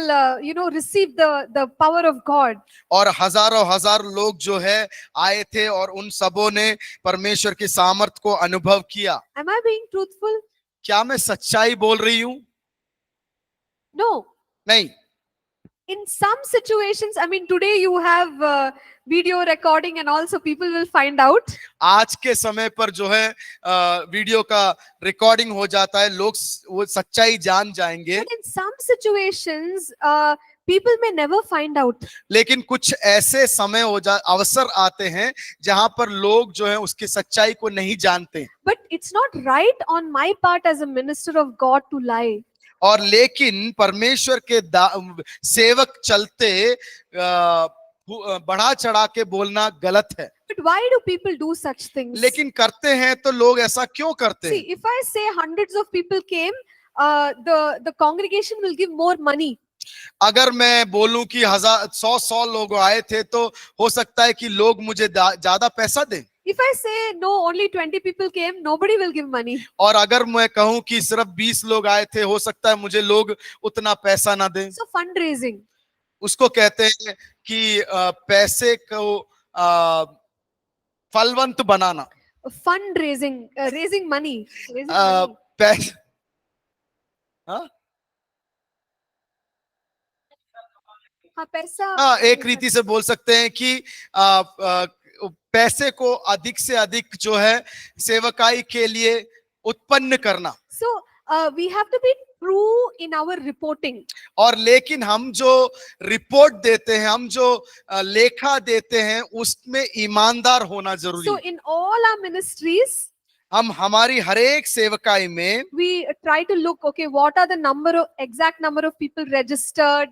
received the power of God. और हजार लोग जो है आए थे और उन सबों ने परमेश्वर की सामर्थ को अनुभव किया। Am I being truthful? क्या मैं सच्चाई बोल रही हूँ? No. नहीं। In some situations, I mean, today you have video recording and also people will find out. आज के समय पर जो है वीडियो का रिकॉर्डिंग हो जाता है, लोग वो सच्चाई जान जाएंगे। But in some situations, people may never find out. लेकिन कुछ ऐसे समय अवसर आते हैं जहां पर लोग जो है उसकी सच्चाई को नहीं जानते। But it's not right on my part as a minister of God to lie. और लेकिन परमेश्वर के सेवक चलते बढ़ा चढ़ा के बोलना गलत है। But why do people do such things? लेकिन करते हैं तो लोग ऐसा क्यों करते हैं? See, if I say hundreds of people came, the congregation will give more money. अगर मैं बोलूं कि 100 लोग आए थे तो हो सकता है कि लोग मुझे ज्यादा पैसा दें। If I say no, only 20 people came, nobody will give money. और अगर मैं कहूं कि सिर्फ 20 लोग आए थे, हो सकता है मुझे लोग उतना पैसा ना दें। So fundraising. उसको कहते हैं कि पैसे को फलवंत बनाना। Fundraising, raising money. हाँ, पैसा। एक रीति से बोल सकते हैं कि पैसे को अधिक से अधिक जो है सेवकाई के लिए उत्पन्न करना। So we have to be true in our reporting. और लेकिन हम जो रिपोर्ट देते हैं, हम जो लेखा देते हैं, उसमें ईमानदार होना जरूरी So है। in all our ministries, हम हमारी हर एक सेवकाई में we try to look, okay, what are the exact number of people registered?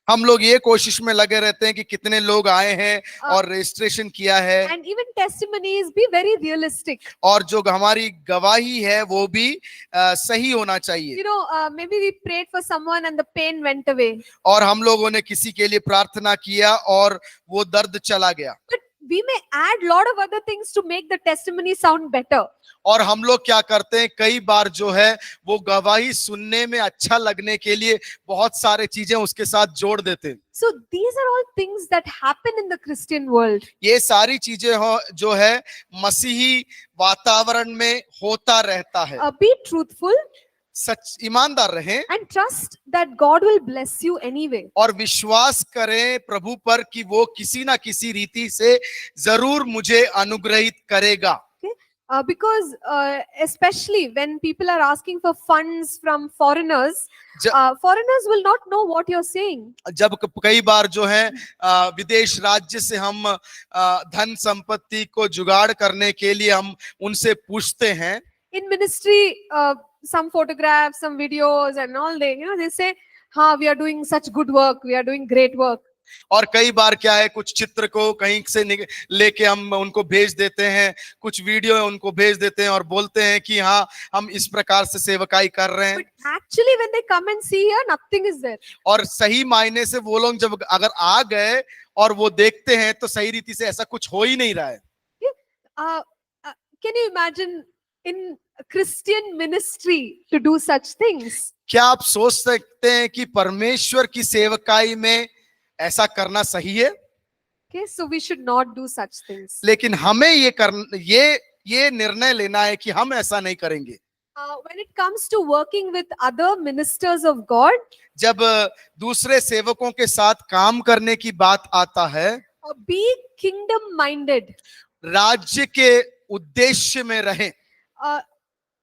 हम लोग ये कोशिश में लगे रहते हैं कि कितने लोग आए हैं और रजिस्ट्रेशन किया है, And even testimonies be very realistic. और जो हमारी गवाही है वो भी सही होना चाहिए। You know, maybe we prayed for someone and the pain went away. और हम लोगों ने किसी के लिए प्रार्थना किया और वो दर्द चला गया, But we may add lot of other things to make the testimony sound better. और हम लोग क्या करते हैं, कई बार जो है वो गवाही सुनने में अच्छा लगने के लिए बहुत सारे चीजें उसके साथ जोड़ देते हैं। So these are all things that happen in the Christian world. ये सारी चीजें जो है मसीही वातावरण में होता रहता है। Be truthful सच ईमानदार रहें and trust that God will bless you anyway. और विश्वास करें प्रभु पर कि वो किसी ना किसी रीति से जरूर मुझे अनुग्रहित करेगा। Because especially when people are asking for funds from foreigners, foreigners will not know what you're saying. जब कई बार जो है विदेश राज्य से हम धन संपत्ति को जुगाड़ करने के लिए हम उनसे पूछते हैं, In ministry, some photographs, some videos and all, they say, we are doing such good work, we are doing great work. और कई बार क्या है, कुछ चित्र को कहीं से लेके हम उनको भेज देते हैं, कुछ वीडियो उनको भेज देते हैं और बोलते हैं कि हाँ हम इस प्रकार से सेवकाई कर रहे हैं। But actually when they come and see here, nothing is there. और सही मायने से वो लोग जब अगर आ गए और वो देखते हैं तो सही रीति से ऐसा कुछ हो ही नहीं रहा है। Can you imagine in Christian ministry to do such things? क्या आप सोच सकते हैं कि परमेश्वर की सेवकाई में ऐसा करना सही है? Okay, so we should not do such things. लेकिन हमें ये निर्णय लेना है कि हम ऐसा नहीं करेंगे। When it comes to working with other ministers of God, जब दूसरे सेवकों के साथ काम करने की बात आता है, be kingdom minded. राज्य के उद्देश्य में रहें।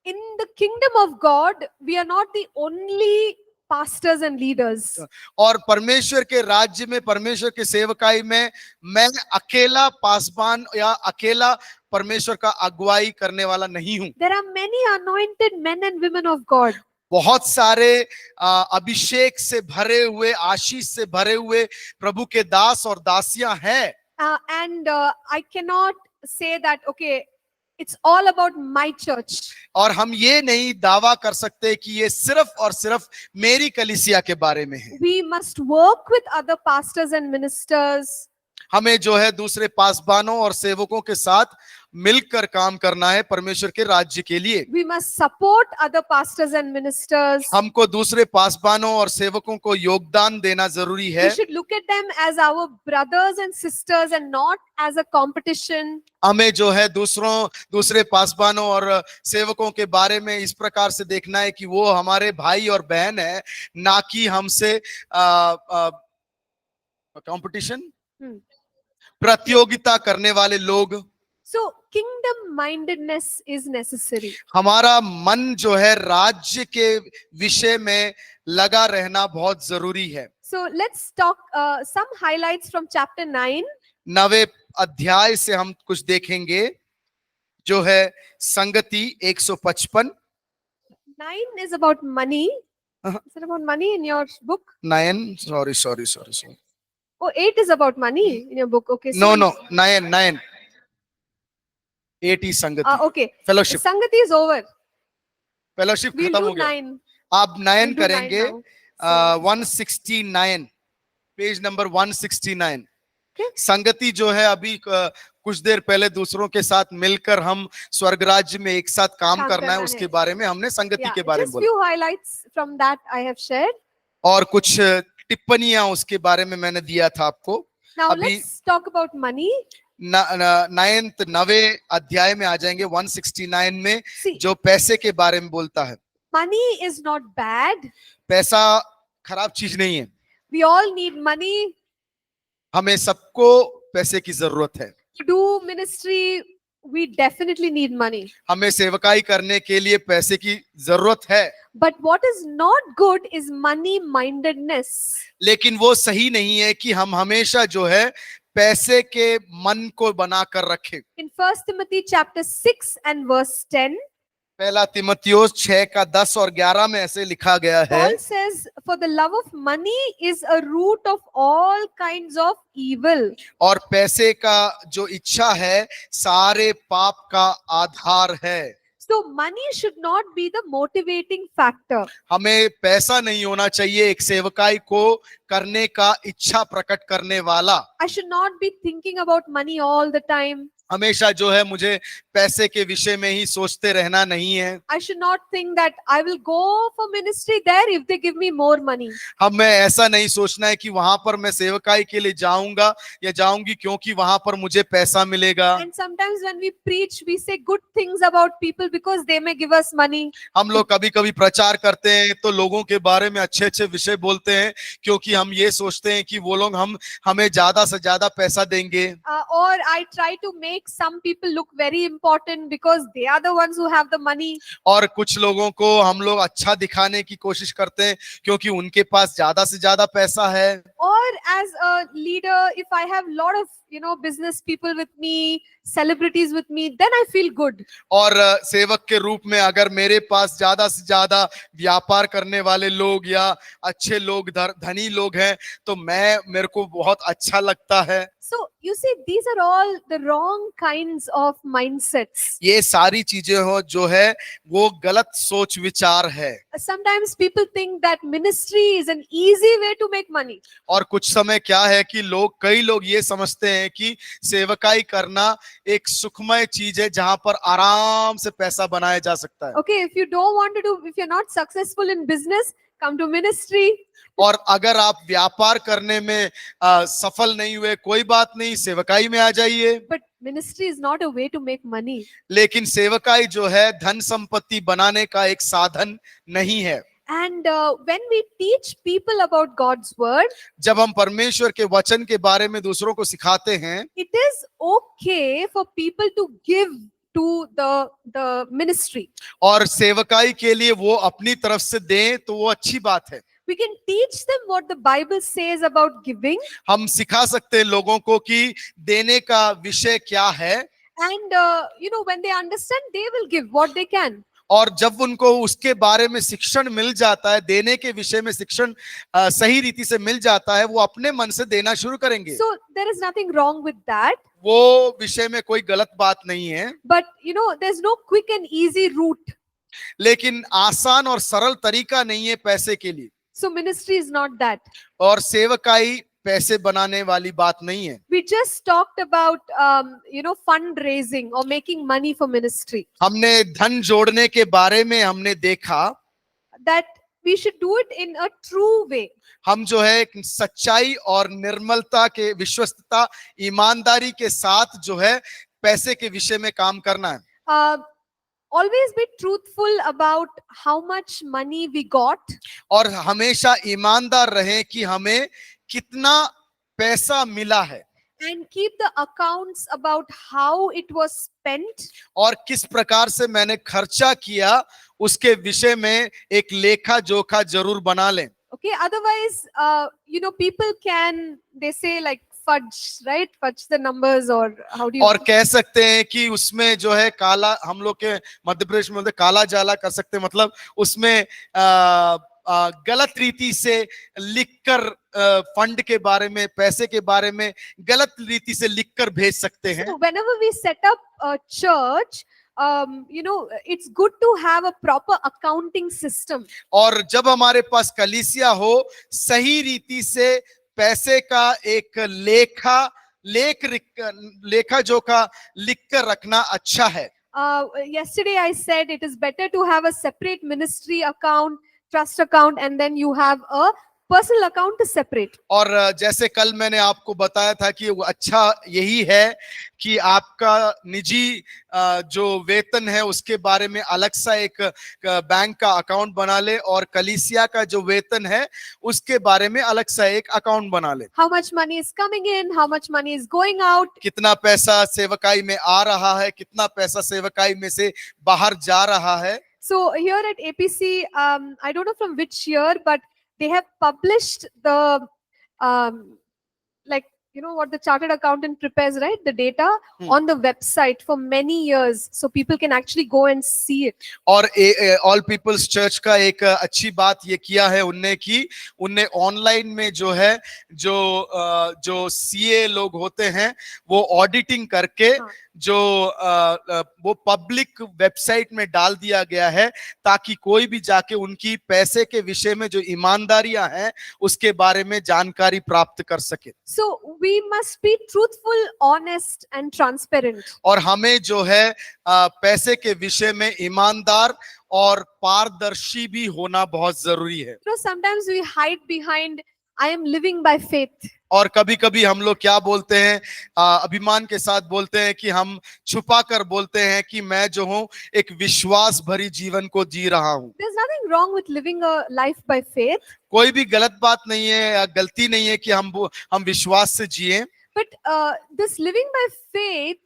In the kingdom of God, we are not the only pastors and leaders. और परमेश्वर के राज्य में, परमेश्वर के सेवकाई में मैं अकेला पासबान या अकेला परमेश्वर का अगुवाई करने वाला नहीं हूं। There are many anointed men and women of God. बहुत सारे अभिषेक से भरे हुए, आशीष से भरे हुए प्रभु के दास और दासियां हैं। And I cannot say that, okay, it's all about my church. और हम ये नहीं दावा कर सकते कि ये सिर्फ और सिर्फ मेरी कलीसिया के बारे में है। We must work with other pastors and ministers. हमें जो है दूसरे पासबानों और सेवकों के साथ मिलकर काम करना है परमेश्वर के राज्य के लिए। We must support other pastors and ministers. हमको दूसरे पासबानों और सेवकों को योगदान देना जरूरी है। We should look at them as our brothers and sisters and not as a competition. हमें जो है दूसरे पासबानों और सेवकों के बारे में इस प्रकार से देखना है कि वो हमारे भाई और बहन है, ना कि हमसे कंपटीशन, प्रतियोगिता करने वाले लोग। So kingdom mindedness is necessary. हमारा मन जो है राज्य के विषय में लगा रहना बहुत जरूरी है। So let's talk some highlights from chapter 9. 9वें अध्याय से हम कुछ देखेंगे, जो है संगति 155। 9 is about money. Is it about money in your book? 9, sorry. Oh, 8 is about money in your book. Okay. No, 9. 8 is संगति। Okay. Fellowship. Sangati is over. Fellowship We'll खत्म हो do गया। 9. आप 9 We'll do करेंगे। 9 now. 169, page number 169। Okay. संगति जो है अभी कुछ देर पहले दूसरों के साथ मिलकर हम स्वर्ग राज्य में एक साथ काम करना है, उसके बारे में हमने संगति के बारे में Just बोला। few highlights from that I have shared. और कुछ टिप्पणियां उसके बारे में मैंने दिया था आपको। Now अभी let's talk about money. 9वें अध्याय में आ जाएंगे, 169 में, See, जो पैसे के बारे में बोलता है। money is not bad. पैसा खराब चीज नहीं है। We all need money हमें सबको पैसे की जरूरत है। to do ministry. We definitely need money. हमें सेवकाई करने के लिए पैसे की जरूरत है। But what is not good is money mindedness. लेकिन वो सही नहीं है कि हम हमेशा जो है पैसे के मन को बनाकर रखें। In 1 Timothy chapter 6 and verse 10, पहला तिमोथियुस 6 का 10 और 11 में ऐसे लिखा गया है, Paul says, "For the love of money is a root of all kinds of evil." और पैसे का जो इच्छा है सारे पाप का आधार है। So money should not be the motivating factor. हमें पैसा नहीं होना चाहिए एक सेवकाई को करने का इच्छा प्रकट करने वाला। I should not be thinking about money all the time. हमेशा जो है मुझे पैसे के विषय में ही सोचते रहना नहीं है। I should not think that I will go for ministry there if they give me more money. हमें ऐसा नहीं सोचना है कि वहां पर मैं सेवकाई के लिए जाऊंगा या जाऊंगी क्योंकि वहां पर मुझे पैसा मिलेगा। And sometimes when we preach, we say good things about people because they may give us money. हम लोग कभी कभी प्रचार करते हैं तो लोगों के बारे में अच्छे अच्छे विषय बोलते हैं क्योंकि हम ये सोचते हैं कि वो लोग हमें ज्यादा से ज्यादा पैसा देंगे। Or I try to make some people look very important because they are the ones who have the money. और कुछ लोगों को हम लोग अच्छा दिखाने की कोशिश करते हैं क्योंकि उनके पास ज्यादा से ज्यादा पैसा है। Or as a leader, if I have a lot of business people with me, celebrities with me, then I feel good. और सेवक के रूप में अगर मेरे पास ज्यादा से ज्यादा व्यापार करने वाले लोग या अच्छे लोग धनी लोग हैं तो मेरे को बहुत अच्छा लगता है। So you see, these are all the wrong kinds of mindsets. ये सारी चीजें हो जो है वो गलत सोच विचार है। Sometimes people think that ministry is an easy way to make money. और कुछ समय क्या है कि कई लोग ये समझते हैं कि सेवकाई करना एक सुखमय चीज है जहां पर आराम से पैसा बनाया जा सकता है। Okay, if you're not successful in business, come to ministry. और अगर आप व्यापार करने में सफल नहीं हुए कोई बात नहीं, सेवकाई में आ जाइए। But ministry is not a way to make money. लेकिन सेवकाई जो है धन संपत्ति बनाने का एक साधन नहीं है। And when we teach people about God's word, जब हम परमेश्वर के वचन के बारे में दूसरों को सिखाते हैं, it is okay for people to give to the ministry. और सेवकाई के लिए वो अपनी तरफ से दें तो वो अच्छी बात है। We can teach them what the Bible says about giving. हम सिखा सकते हैं लोगों को कि देने का विषय क्या है। And when they understand, they will give what they can. और जब उनको उसके बारे में शिक्षण मिल जाता है, देने के विषय में शिक्षण सही रीति से मिल जाता है, वो अपने मन से देना शुरू करेंगे। So there is nothing wrong with that. वो विषय में कोई गलत बात नहीं है। But there's no quick and easy route. लेकिन आसान और सरल तरीका नहीं है पैसे के लिए। So ministry is not that. और सेवकाई पैसे बनाने वाली बात नहीं है। We just talked about fundraising or making money for ministry. हमने धन जोड़ने के बारे में हमने देखा That we should do it in a true way. हम जो है एक सच्चाई और निर्मलता के, विश्वस्तता, ईमानदारी के साथ जो है पैसे के विषय में काम करना है। Always be truthful about how much money we got. और हमेशा ईमानदार रहें कि हमें कितना पैसा मिला है। And keep the accounts about how it was spent. और किस प्रकार से मैंने खर्चा किया उसके विषय में एक लेखा जोखा जरूर बना लें। Okay, otherwise, people they say like fudge, right? Fudge the numbers, or how do you? और कह सकते हैं कि उसमें जो है काला, हम लोग के मध्य प्रदेश में काला जाला कर सकते हैं, मतलब उसमें गलत रीति से लिखकर फंड के बारे में, पैसे के बारे में गलत रीति से लिखकर भेज सकते हैं। So whenever we set up a church, it's good to have a proper accounting system. और जब हमारे पास कलीसिया हो, सही रीति से पैसे का एक लेखा जोखा लिखकर रखना अच्छा है। Yesterday I said it is better to have a separate ministry account, trust account, and then you have a personal account to separate. और जैसे कल मैंने आपको बताया था कि अच्छा यही है कि आपका निजी जो वेतन है उसके बारे में अलग सा एक बैंक का अकाउंट बना ले और कलीसिया का जो वेतन है उसके बारे में अलग सा एक अकाउंट बना ले। How much money is coming in, how much money is going out. कितना पैसा सेवकाई में आ रहा है, कितना पैसा सेवकाई में से बाहर जा रहा है। So here at APC, I don't know from which year, but they have published the like what the chartered accountant prepares, right? The data on the website for many years, so people can actually go and see it. और all peoples church का एक अच्छी बात ये किया है उनने कि उनने ऑनलाइन में जो है जो सीए लोग होते हैं वो ऑडिटिंग करके जो वो पब्लिक वेबसाइट में डाल दिया गया है ताकि कोई भी जाके उनकी पैसे के विषय में जो ईमानदारियां हैं उसके बारे में जानकारी प्राप्त कर सके. So we must be truthful, honest and transparent. और हमें जो है पैसे के विषय में ईमानदार और पारदर्शी भी होना बहुत जरूरी है. Sometimes we hide behind I am living by faith. और कभी कभी हम लोग क्या बोलते हैं, अभिमान के साथ बोलते हैं कि हम छुपा कर बोलते हैं कि मैं जो हूँ एक विश्वास भरी जीवन को जी रहा हूँ. There's nothing wrong with living a life by faith. कोई भी गलत बात नहीं है या गलती नहीं है कि हम विश्वास से जिए. But this living by faith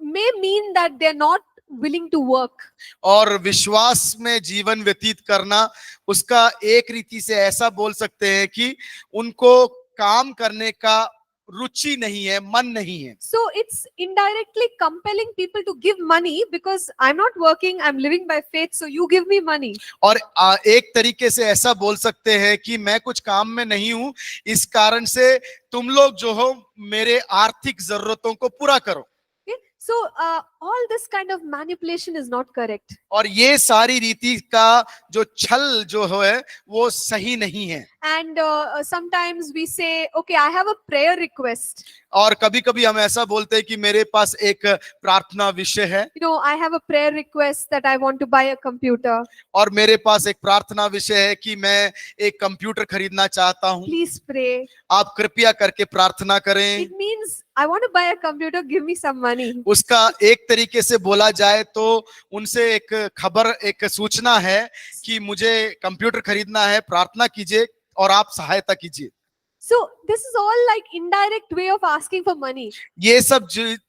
may mean that they're not willing to work. और विश्वास में जीवन व्यतीत करना उसका एक रीति से ऐसा बोल सकते हैं कि उनको काम करने का रुचि नहीं है, मन नहीं है. So it's indirectly compelling people to give money because I'm not working, I'm living by faith, so you give me money. और एक तरीके से ऐसा बोल सकते हैं कि मैं कुछ काम में नहीं हूं, इस कारण से तुम लोग जो हो मेरे आर्थिक जरूरतों को पूरा करो. Okay? So all this kind of manipulation is not correct. और ये सारी रीति का जो छल जो है वो सही नहीं है. And sometimes we say, okay, I have a prayer request. और कभी कभी हम ऐसा बोलते हैं कि मेरे पास एक प्रार्थना विषय है. I have a prayer request that I want to buy a computer. और मेरे पास एक प्रार्थना विषय है कि मैं एक कंप्यूटर खरीदना चाहता हूँ. Please pray. आप कृपया करके प्रार्थना करें. It means I want to buy a computer, give me some money. उसका एक तरीके से बोला जाए तो उनसे एक खबर, एक सूचना है कि मुझे कंप्यूटर खरीदना है, प्रार्थना कीजिए और आप सहायता कीजिए. So this is all like indirect way of asking for money. ये सब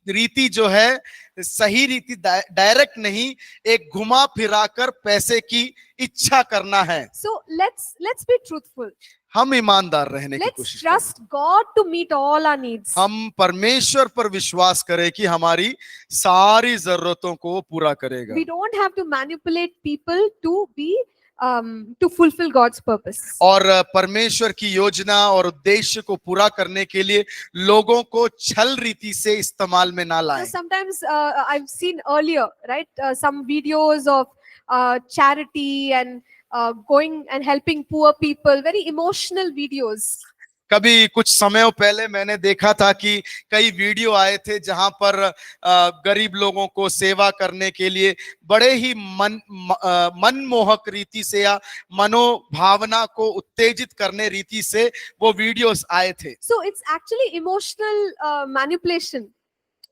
रीति जो है सही रीति डायरेक्ट नहीं, एक घुमा फिरा कर पैसे की इच्छा करना है. So let's be truthful. हम ईमानदार रहने की Let's कोशिश करें. trust God to meet all our needs. हम परमेश्वर पर विश्वास करें कि हमारी सारी जरूरतों को पूरा करेगा. We don't have to manipulate people to fulfill God's purpose. और परमेश्वर की योजना और उद्देश्य को पूरा करने के लिए लोगों को छल रीति से इस्तेमाल में ना लाएं. Sometimes I've seen earlier, right, some videos of charity and going and helping poor people, very emotional videos. कभी कुछ समय पहले मैंने देखा था कि कई वीडियो आए थे जहां पर गरीब लोगों को सेवा करने के लिए बड़े ही मनमोहक रीति से या मनोभावना को उत्तेजित करने रीति से वो वीडियोस आए थे. So it's actually emotional manipulation.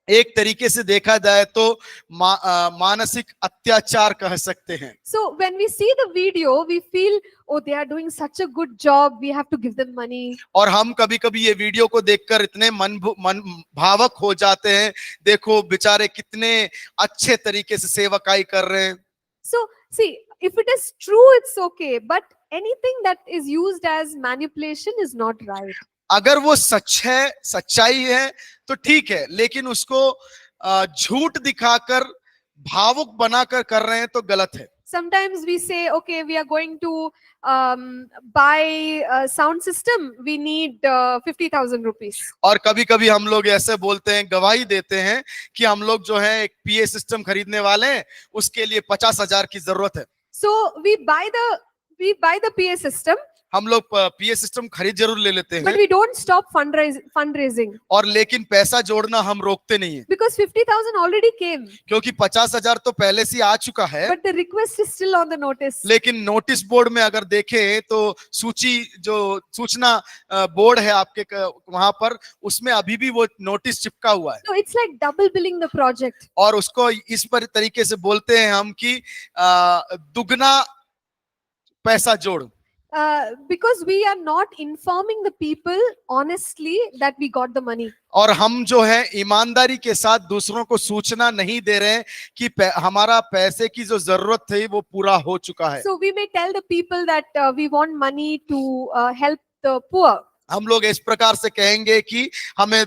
एक तरीके से देखा जाए तो मानसिक अत्याचार कह सकते हैं. So when we see the video, we feel, oh, they are doing such a good job, we have to give them money. और हम कभी कभी ये वीडियो को देखकर इतने मन भावक हो जाते हैं, देखो बेचारे कितने अच्छे तरीके से सेवकाई कर रहे हैं. So see, if it is true, it's okay, but anything that is used as manipulation is not right. अगर वो सच है, सच्चाई है तो ठीक है, लेकिन उसको झूठ दिखाकर भावुक बनाकर कर रहे हैं तो गलत है. Sometimes we say, okay, we are going to buy a sound system, we need 50,000 rupees. और कभी कभी हम लोग ऐसे बोलते हैं, गवाही देते हैं कि हम लोग जो है एक पीए सिस्टम खरीदने वाले हैं, उसके लिए 50,000 की जरूरत है. So we buy the PA system. हम लोग पीए सिस्टम खरीद जरूर ले लेते But हैं, we don't stop fundraising और लेकिन पैसा जोड़ना हम रोकते नहीं है, because 50,000 already came, क्योंकि 50,000 तो पहले से आ चुका है. but the request is still on the notice. लेकिन नोटिस बोर्ड में अगर देखें तो सूचना बोर्ड है आपके वहां पर, उसमें अभी भी वो नोटिस चिपका हुआ है. So it's like double billing the project. और उसको इस पर तरीके से बोलते हैं हम कि दुगना पैसा जोड़. Because we are not informing the people honestly that we got the money. और हम जो है ईमानदारी के साथ दूसरों को सूचना नहीं दे रहे हैं कि हमारा पैसे की जो जरूरत थी वो पूरा हो चुका है। So we may tell the people that we want money to help the poor. हम लोग इस प्रकार से कहेंगे कि हमें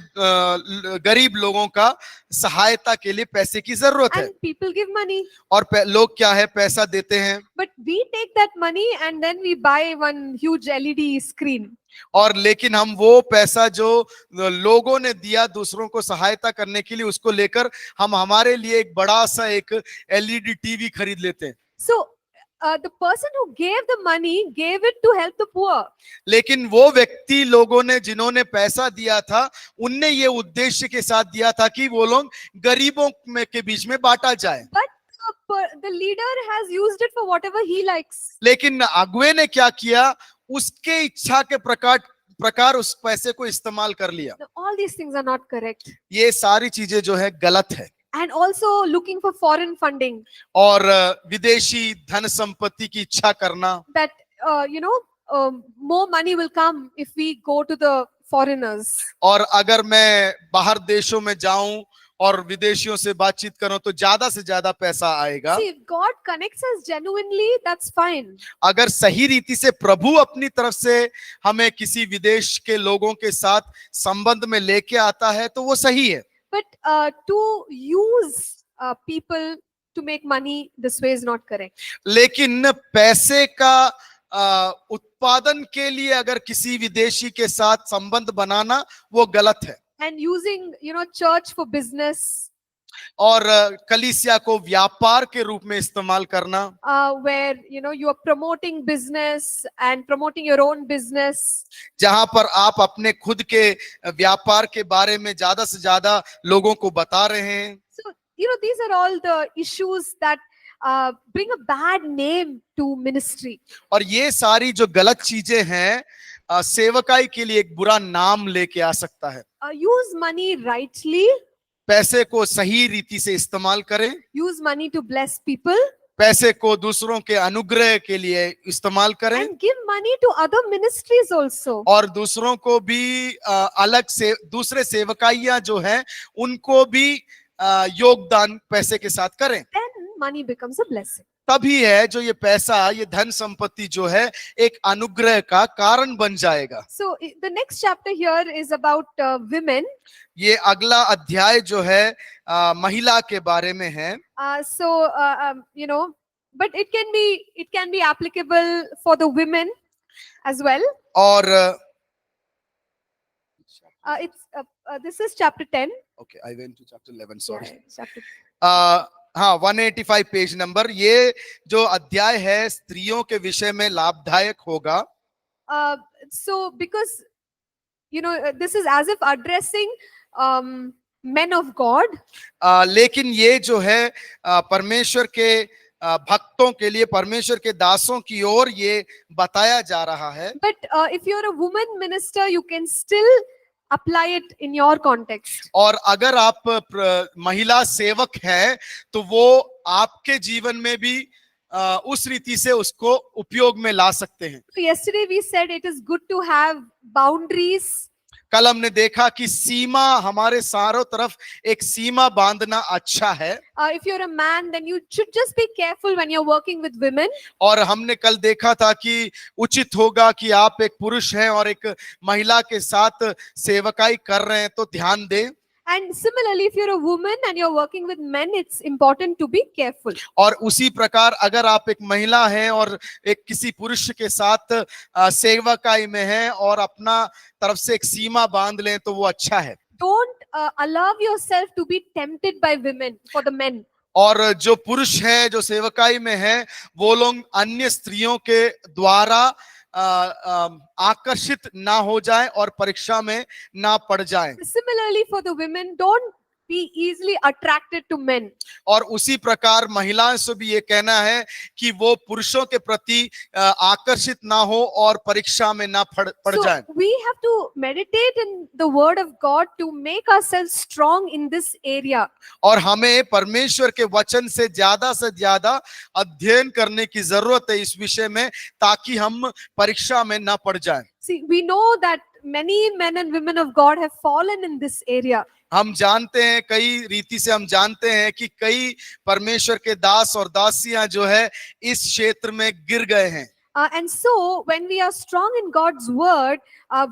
गरीब लोगों का सहायता के लिए पैसे की जरूरत है, And people give money. और लोग क्या है पैसा देते हैं, But we take that money and then we buy one huge LED screen. और लेकिन हम वो पैसा जो लोगों ने दिया दूसरों को सहायता करने के लिए उसको लेकर हम हमारे लिए एक बड़ा सा एक LED टीवी खरीद लेते हैं। So the person who gave the money gave it to help the poor. लेकिन वो व्यक्ति लोगों ने जिन्होंने पैसा दिया था उनने ये उद्देश्य के साथ दिया था कि वो लोग गरीबों में के बीच में बांटा जाए। But the leader has used it for whatever he likes. लेकिन अगुवे ने क्या किया, उसके इच्छा के प्रकार उस पैसे को इस्तेमाल कर लिया। Now, all these things are not correct. ये सारी चीजें जो है गलत है। And also looking for foreign funding. और विदेशी धन संपत्ति की इच्छा करना, That more money will come if we go to the foreigners. और अगर मैं बाहर देशों में जाऊं और विदेशियों से बातचीत करूं तो ज्यादा से ज्यादा पैसा आएगा। See, if God connects us genuinely, that's fine. अगर सही रीति से प्रभु अपनी तरफ से हमें किसी विदेश के लोगों के साथ संबंध में लेके आता है तो वो सही है। But to use people to make money this way is not correct. लेकिन पैसे का उत्पादन के लिए अगर किसी विदेशी के साथ संबंध बनाना वो गलत है। And using, church for business, और कलीसिया को व्यापार के रूप में इस्तेमाल करना, where, you are promoting business and promoting your own business. जहां पर आप अपने खुद के व्यापार के बारे में ज्यादा से ज्यादा लोगों को बता रहे हैं। So, these are all the issues that bring a bad name to ministry. और ये सारी जो गलत चीजें हैं सेवकाई के लिए एक बुरा नाम लेके आ सकता है। Use money rightly. पैसे को सही रीति से इस्तेमाल करें, Use money to bless people. पैसे को दूसरों के अनुग्रह के लिए इस्तेमाल करें, And give money to other ministries also. और दूसरों को भी अलग से दूसरे सेवकाइयां जो हैं उनको भी योगदान पैसे के साथ करें। Then money becomes a blessing. तभी है जो ये पैसा, ये धन संपत्ति जो है एक अनुग्रह का कारण बन जाएगा। So the next chapter here is about women. ये अगला अध्याय जो है महिला के बारे में है। But it can be applicable for the women as well. और This is chapter 10. Okay, I went to chapter 11, sorry. Yeah, chapter. हाँ, 185 पेज नंबर। ये जो अध्याय है स्त्रियों के विषय में लाभदायक होगा। So because this is as if addressing men of God. लेकिन ये जो है परमेश्वर के भक्तों के लिए, परमेश्वर के दासों की ओर ये बताया जा रहा है। But if you're a woman minister, you can still apply it in your context. और अगर आप महिला सेवक हैं तो वो आपके जीवन में भी उस रीति से उसको उपयोग में ला सकते हैं। So yesterday we said it is good to have boundaries. कल हमने देखा कि सीमा, हमारे चारों तरफ एक सीमा बांधना अच्छा है। If you're a man, then you should just be careful when you're working with women. और हमने कल देखा था कि उचित होगा कि आप एक पुरुष हैं और एक महिला के साथ सेवकाई कर रहे हैं तो ध्यान दें। And similarly, if you're a woman and you're working with men, it's important to be careful. और उसी प्रकार अगर आप एक महिला हैं और एक किसी पुरुष के साथ सेवकाई में हैं और अपना तरफ से एक सीमा बांध लें तो वो अच्छा है। Don't allow yourself to be tempted by women for the men. और जो पुरुष हैं जो सेवकाई में हैं वो लोग अन्य स्त्रियों के द्वारा आकर्षित ना हो जाए और परीक्षा में ना पड़ जाए। Similarly, for the women, don't be easily attracted to men. और उसी प्रकार महिलाओं से भी ये कहना है कि वो पुरुषों के प्रति आकर्षित ना हो और परीक्षा में ना पड़ So जाए। we have to meditate in the word of God to make ourselves strong in this area. और हमें परमेश्वर के वचन से ज्यादा अध्ययन करने की जरूरत है इस विषय में, ताकि हम परीक्षा में ना पड़ जाएं। See, we know that many men and women of God have fallen in this area. हम जानते हैं, कई रीति से हम जानते हैं कि कई परमेश्वर के दास और दासियां जो है इस क्षेत्र में गिर गए हैं। And so when we are strong in God's word,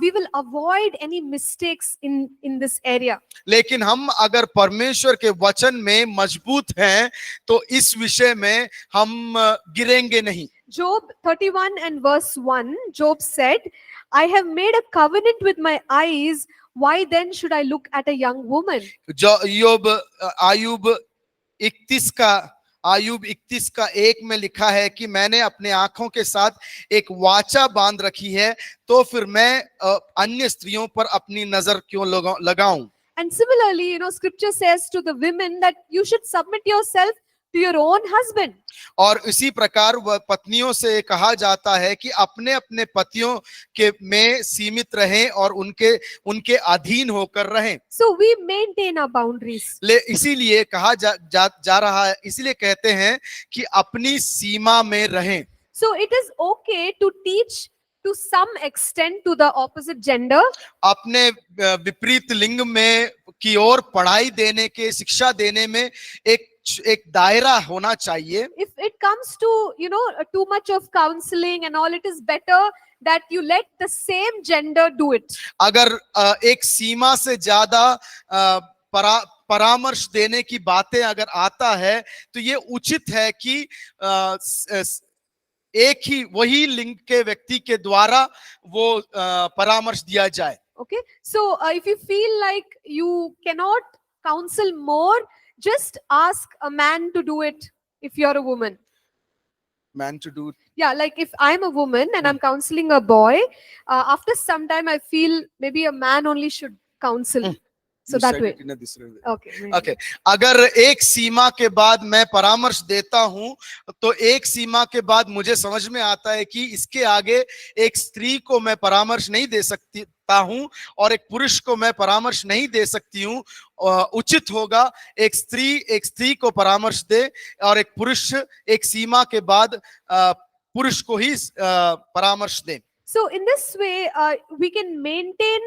we will avoid any mistakes in this area. लेकिन हम अगर परमेश्वर के वचन में मजबूत हैं तो इस विषय में हम गिरेंगे नहीं। Job 31 and verse 1, Job said, I have made a covenant with my eyes. Why then should I look at a young woman? जो आयुब 31 का 1 में लिखा है कि मैंने अपने आंखों के साथ एक वाचा बांध रखी है, तो फिर मैं अन्य स्त्रियों पर अपनी नजर क्यों लगाऊं। And similarly, scripture says to the women that you should submit yourself to your own husband. और इसी प्रकार वह पत्नियों से कहा जाता है कि अपने अपने पतियों के में सीमित रहें और उनके अधीन होकर रहें। So we maintain our boundaries. इसीलिए कहा जा रहा है, इसीलिए कहते हैं कि अपनी सीमा में रहें। So it is okay to teach to some extent to the opposite gender. अपने विपरीत लिंग में की ओर पढ़ाई देने के, शिक्षा देने में एक दायरा होना चाहिए। If it comes to too much of counseling and all, it is better that you let the same gender do it. अगर एक सीमा से ज्यादा परामर्श देने की बातें अगर आता है तो ये उचित है कि एक ही वही लिंग के व्यक्ति के द्वारा वो परामर्श दिया जाए। Okay, so if you feel like you cannot counsel more, just ask a man to do it if you're a woman. Man to do. Yeah, like if I'm a woman and I'm counseling a boy, after some time I feel maybe a man only should counsel. So that way. Okay. Okay. अगर एक सीमा के बाद मैं परामर्श देता हूं तो एक सीमा के बाद मुझे समझ में आता है कि इसके आगे एक स्त्री को मैं परामर्श नहीं दे सकता हूं और एक पुरुष को मैं परामर्श नहीं दे सकती हूं। उचित होगा एक स्त्री को परामर्श दे और एक पुरुष एक सीमा के बाद पुरुष को ही परामर्श दे। So in this way we can maintain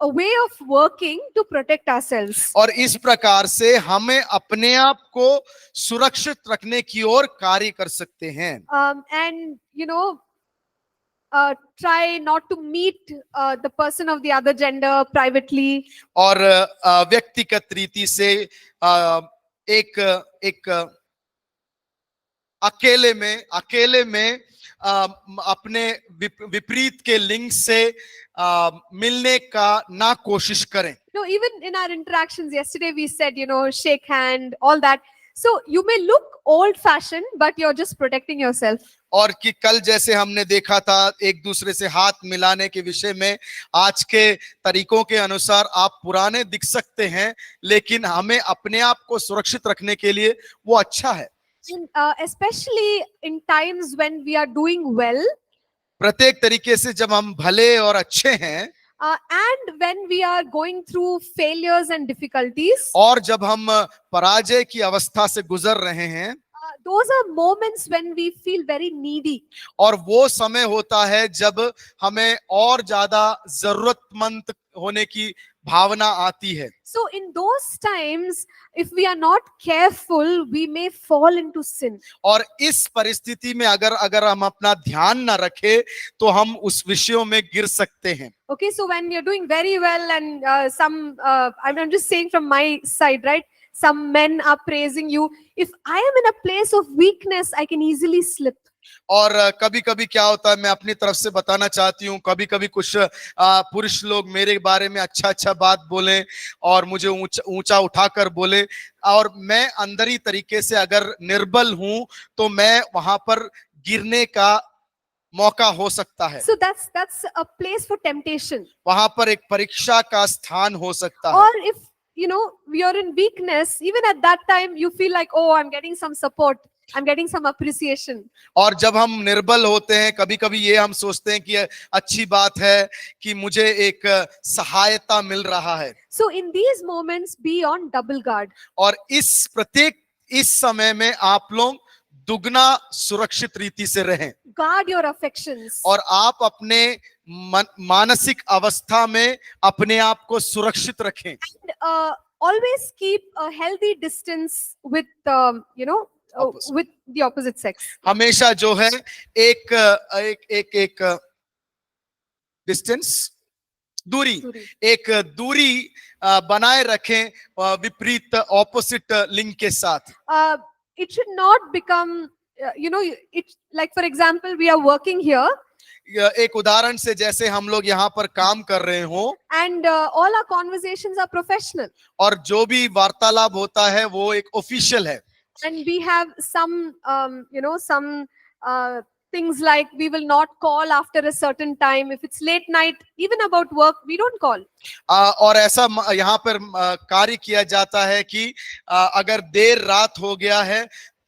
a way of working to protect ourselves. और इस प्रकार से हमें अपने आप को सुरक्षित रखने की ओर कार्य कर सकते हैं। And try not to meet the person of the other gender privately. और व्यक्तिगत रीति से एक अकेले में अपने विपरीत के लिंग से मिलने का ना कोशिश करें। Even in our interactions yesterday we said shake hand, all that. So you may look old fashioned but you're just protecting yourself. और कि कल जैसे हमने देखा था एक दूसरे से हाथ मिलाने के विषय में, आज के तरीकों के अनुसार आप पुराने दिख सकते हैं लेकिन हमें अपने आप को सुरक्षित रखने के लिए वो अच्छा है। Especially in times when we are doing well. प्रत्येक तरीके से जब हम भले और अच्छे हैं and when we are going through failures and difficulties. और जब हम पराजय की अवस्था से गुजर रहे हैं, those are moments when we feel very needy. और वो समय होता है जब हमें और ज्यादा जरूरतमंद होने की भावना आती है। So in those times if we are not careful we may fall into sin. और इस परिस्थिति में अगर हम अपना ध्यान ना रखें तो हम उस विषयों में गिर सकते हैं। Okay, so when you're doing very well and I'm just saying from my side, right? Some men are praising you. If I am in a place of weakness, I can easily slip. और कभी-कभी क्या होता है, मैं अपनी तरफ से बताना चाहती हूँ, कभी-कभी कुछ पुरुष लोग मेरे बारे में अच्छा बात बोले और मुझे ऊंचा उठाकर बोले और मैं अंदरी तरीके से अगर निर्बल हूँ तो मैं वहां पर गिरने का मौका हो सकता है। So that's a place for temptation. वहां पर एक परीक्षा का स्थान हो सकता है। Or if you're in weakness, even at that time you feel like, oh, I'm getting some support, I'm getting some appreciation. और जब हम निर्बल होते हैं कभी कभी ये हम सोचते हैं कि अच्छी बात है कि मुझे एक सहायता मिल रहा है। So in these moments, be on double guard. और इस समय में आप लोग दुगना सुरक्षित रीति से रहें Guard your affections. और आप अपने मानसिक अवस्था में अपने आप को सुरक्षित रखें। And, always keep a healthy distance with Opposite. with the opposite sex. हमेशा जो है एक डिस्टेंस दूरी एक दूरी बनाए रखें विपरीत ऑपोजिट लिंग के साथ। It should not become it, like for example, we are working here एक उदाहरण से जैसे हम लोग यहाँ पर काम कर रहे हो and all our conversations are professional, और जो भी वार्तालाप होता है वो एक ऑफिशियल है and we have some some things like we will not call after a certain time. If it's late night, even about work, we don't call. और ऐसा यहाँ पर कार्य किया जाता है कि अगर देर रात हो गया है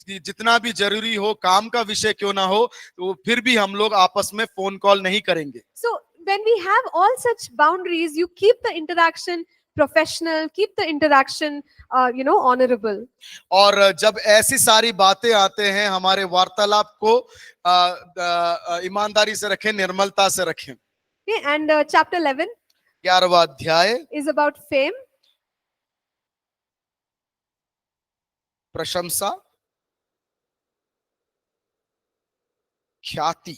जितना भी जरूरी हो काम का विषय क्यों ना हो तो फिर भी हम लोग आपस में फोन कॉल नहीं करेंगे। So when we have all such boundaries, you keep the interaction professional, keep the interaction honorable. और जब ऐसी सारी बातें आते हैं हमारे वार्तालाप को ईमानदारी से रखें, निर्मलता से रखें। Okay, and chapter 11 11वां अध्याय is about fame. प्रशंसा, ख्याति,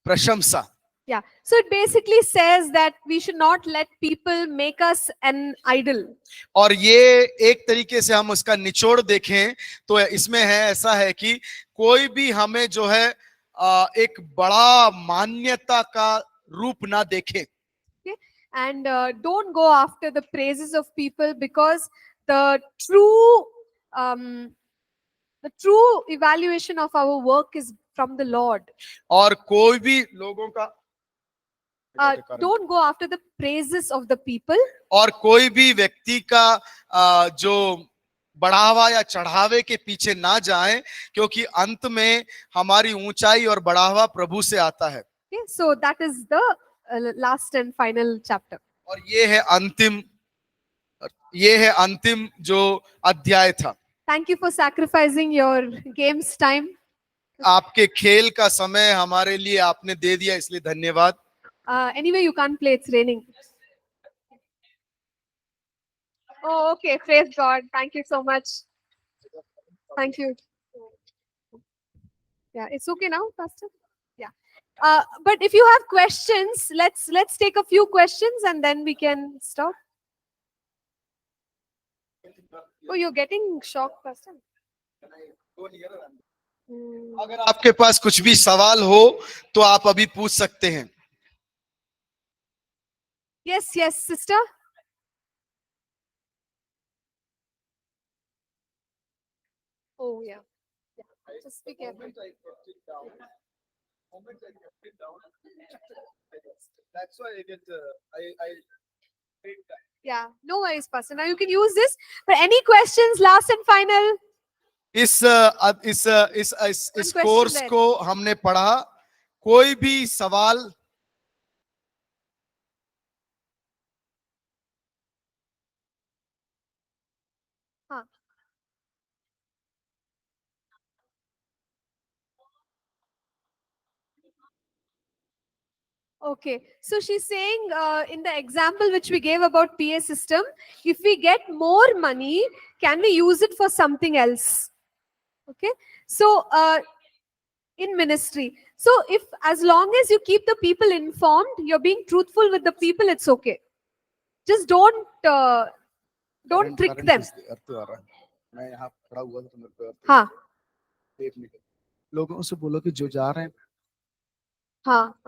प्रशंसा। Yeah, so it basically says that we should not let people make us an idol. और ये एक तरीके से हम उसका निचोड़ देखें तो इसमें है ऐसा है कि कोई भी हमें जो है एक बड़ा मान्यता का रूप ना देखे। Okay? And don't go after the praises of people, because the true evaluation of our work is from the Lord. और कोई भी लोगों का Don't go after the praises of the people. और कोई भी व्यक्ति का जो बढ़ावा या चढ़ावे के पीछे ना जाएं क्योंकि अंत में हमारी ऊंचाई और बढ़ावा प्रभु से आता है। Okay? So that is the last and final chapter. और ये है अंतिम जो अध्याय था। Thank you for sacrificing your games time. आपके खेल का समय हमारे लिए आपने दे दिया इसलिए धन्यवाद। Anyway, you can't play, it's raining. Oh, okay. Praise God. Thank you so much. Thank you. Yeah, it's okay now, Pastor? Yeah. But if you have questions, let's take a few questions and then we can stop. Oh, you're getting shocked, Pastor. अगर आपके पास कुछ भी सवाल हो तो आप अभी पूछ सकते हैं। Yes, sister. Oh, yeah. Just be careful. That's why I get Yeah, no worries, Pastor. Now you can use this. But any questions, last and final? इस question कोर्स there. को हमने पढ़ा, कोई भी सवाल? हाँ. Okay, so she's saying in the example which we gave about PA system, if we get more money, can we use it for something else? Okay, so in ministry, so if as long as you keep the people informed, you're being truthful with the people, it's okay. Just don't trick them. मैं यहाँ खड़ा हुआ था तो मेरे को हाँ देखने को लोगों से बोलो कि जो जा रहे हैं हाँ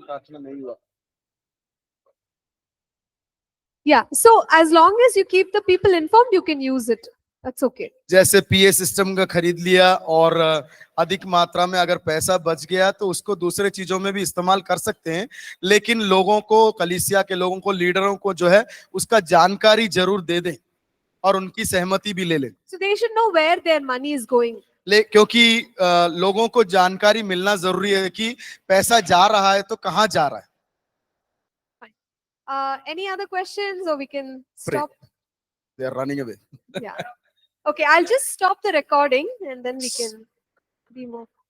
प्रार्थना नहीं हुआ। Yeah, so as long as you keep the people informed, you can use it. That's okay. जैसे पीए सिस्टम का खरीद लिया और अधिक मात्रा में अगर पैसा बच गया तो उसको दूसरे चीजों में भी इस्तेमाल कर सकते हैं, लेकिन लोगों को, कलीसिया के लोगों को, लीडरों को जो है उसका जानकारी जरूर दे दें और उनकी सहमति भी ले लें। So they should know where their money is going. क्योंकि लोगों को जानकारी मिलना जरूरी है कि पैसा जा रहा है तो कहाँ जा रहा है। Any other questions, or we can stop? They are running away. Yeah. Okay, I'll just stop the recording and then we can be more.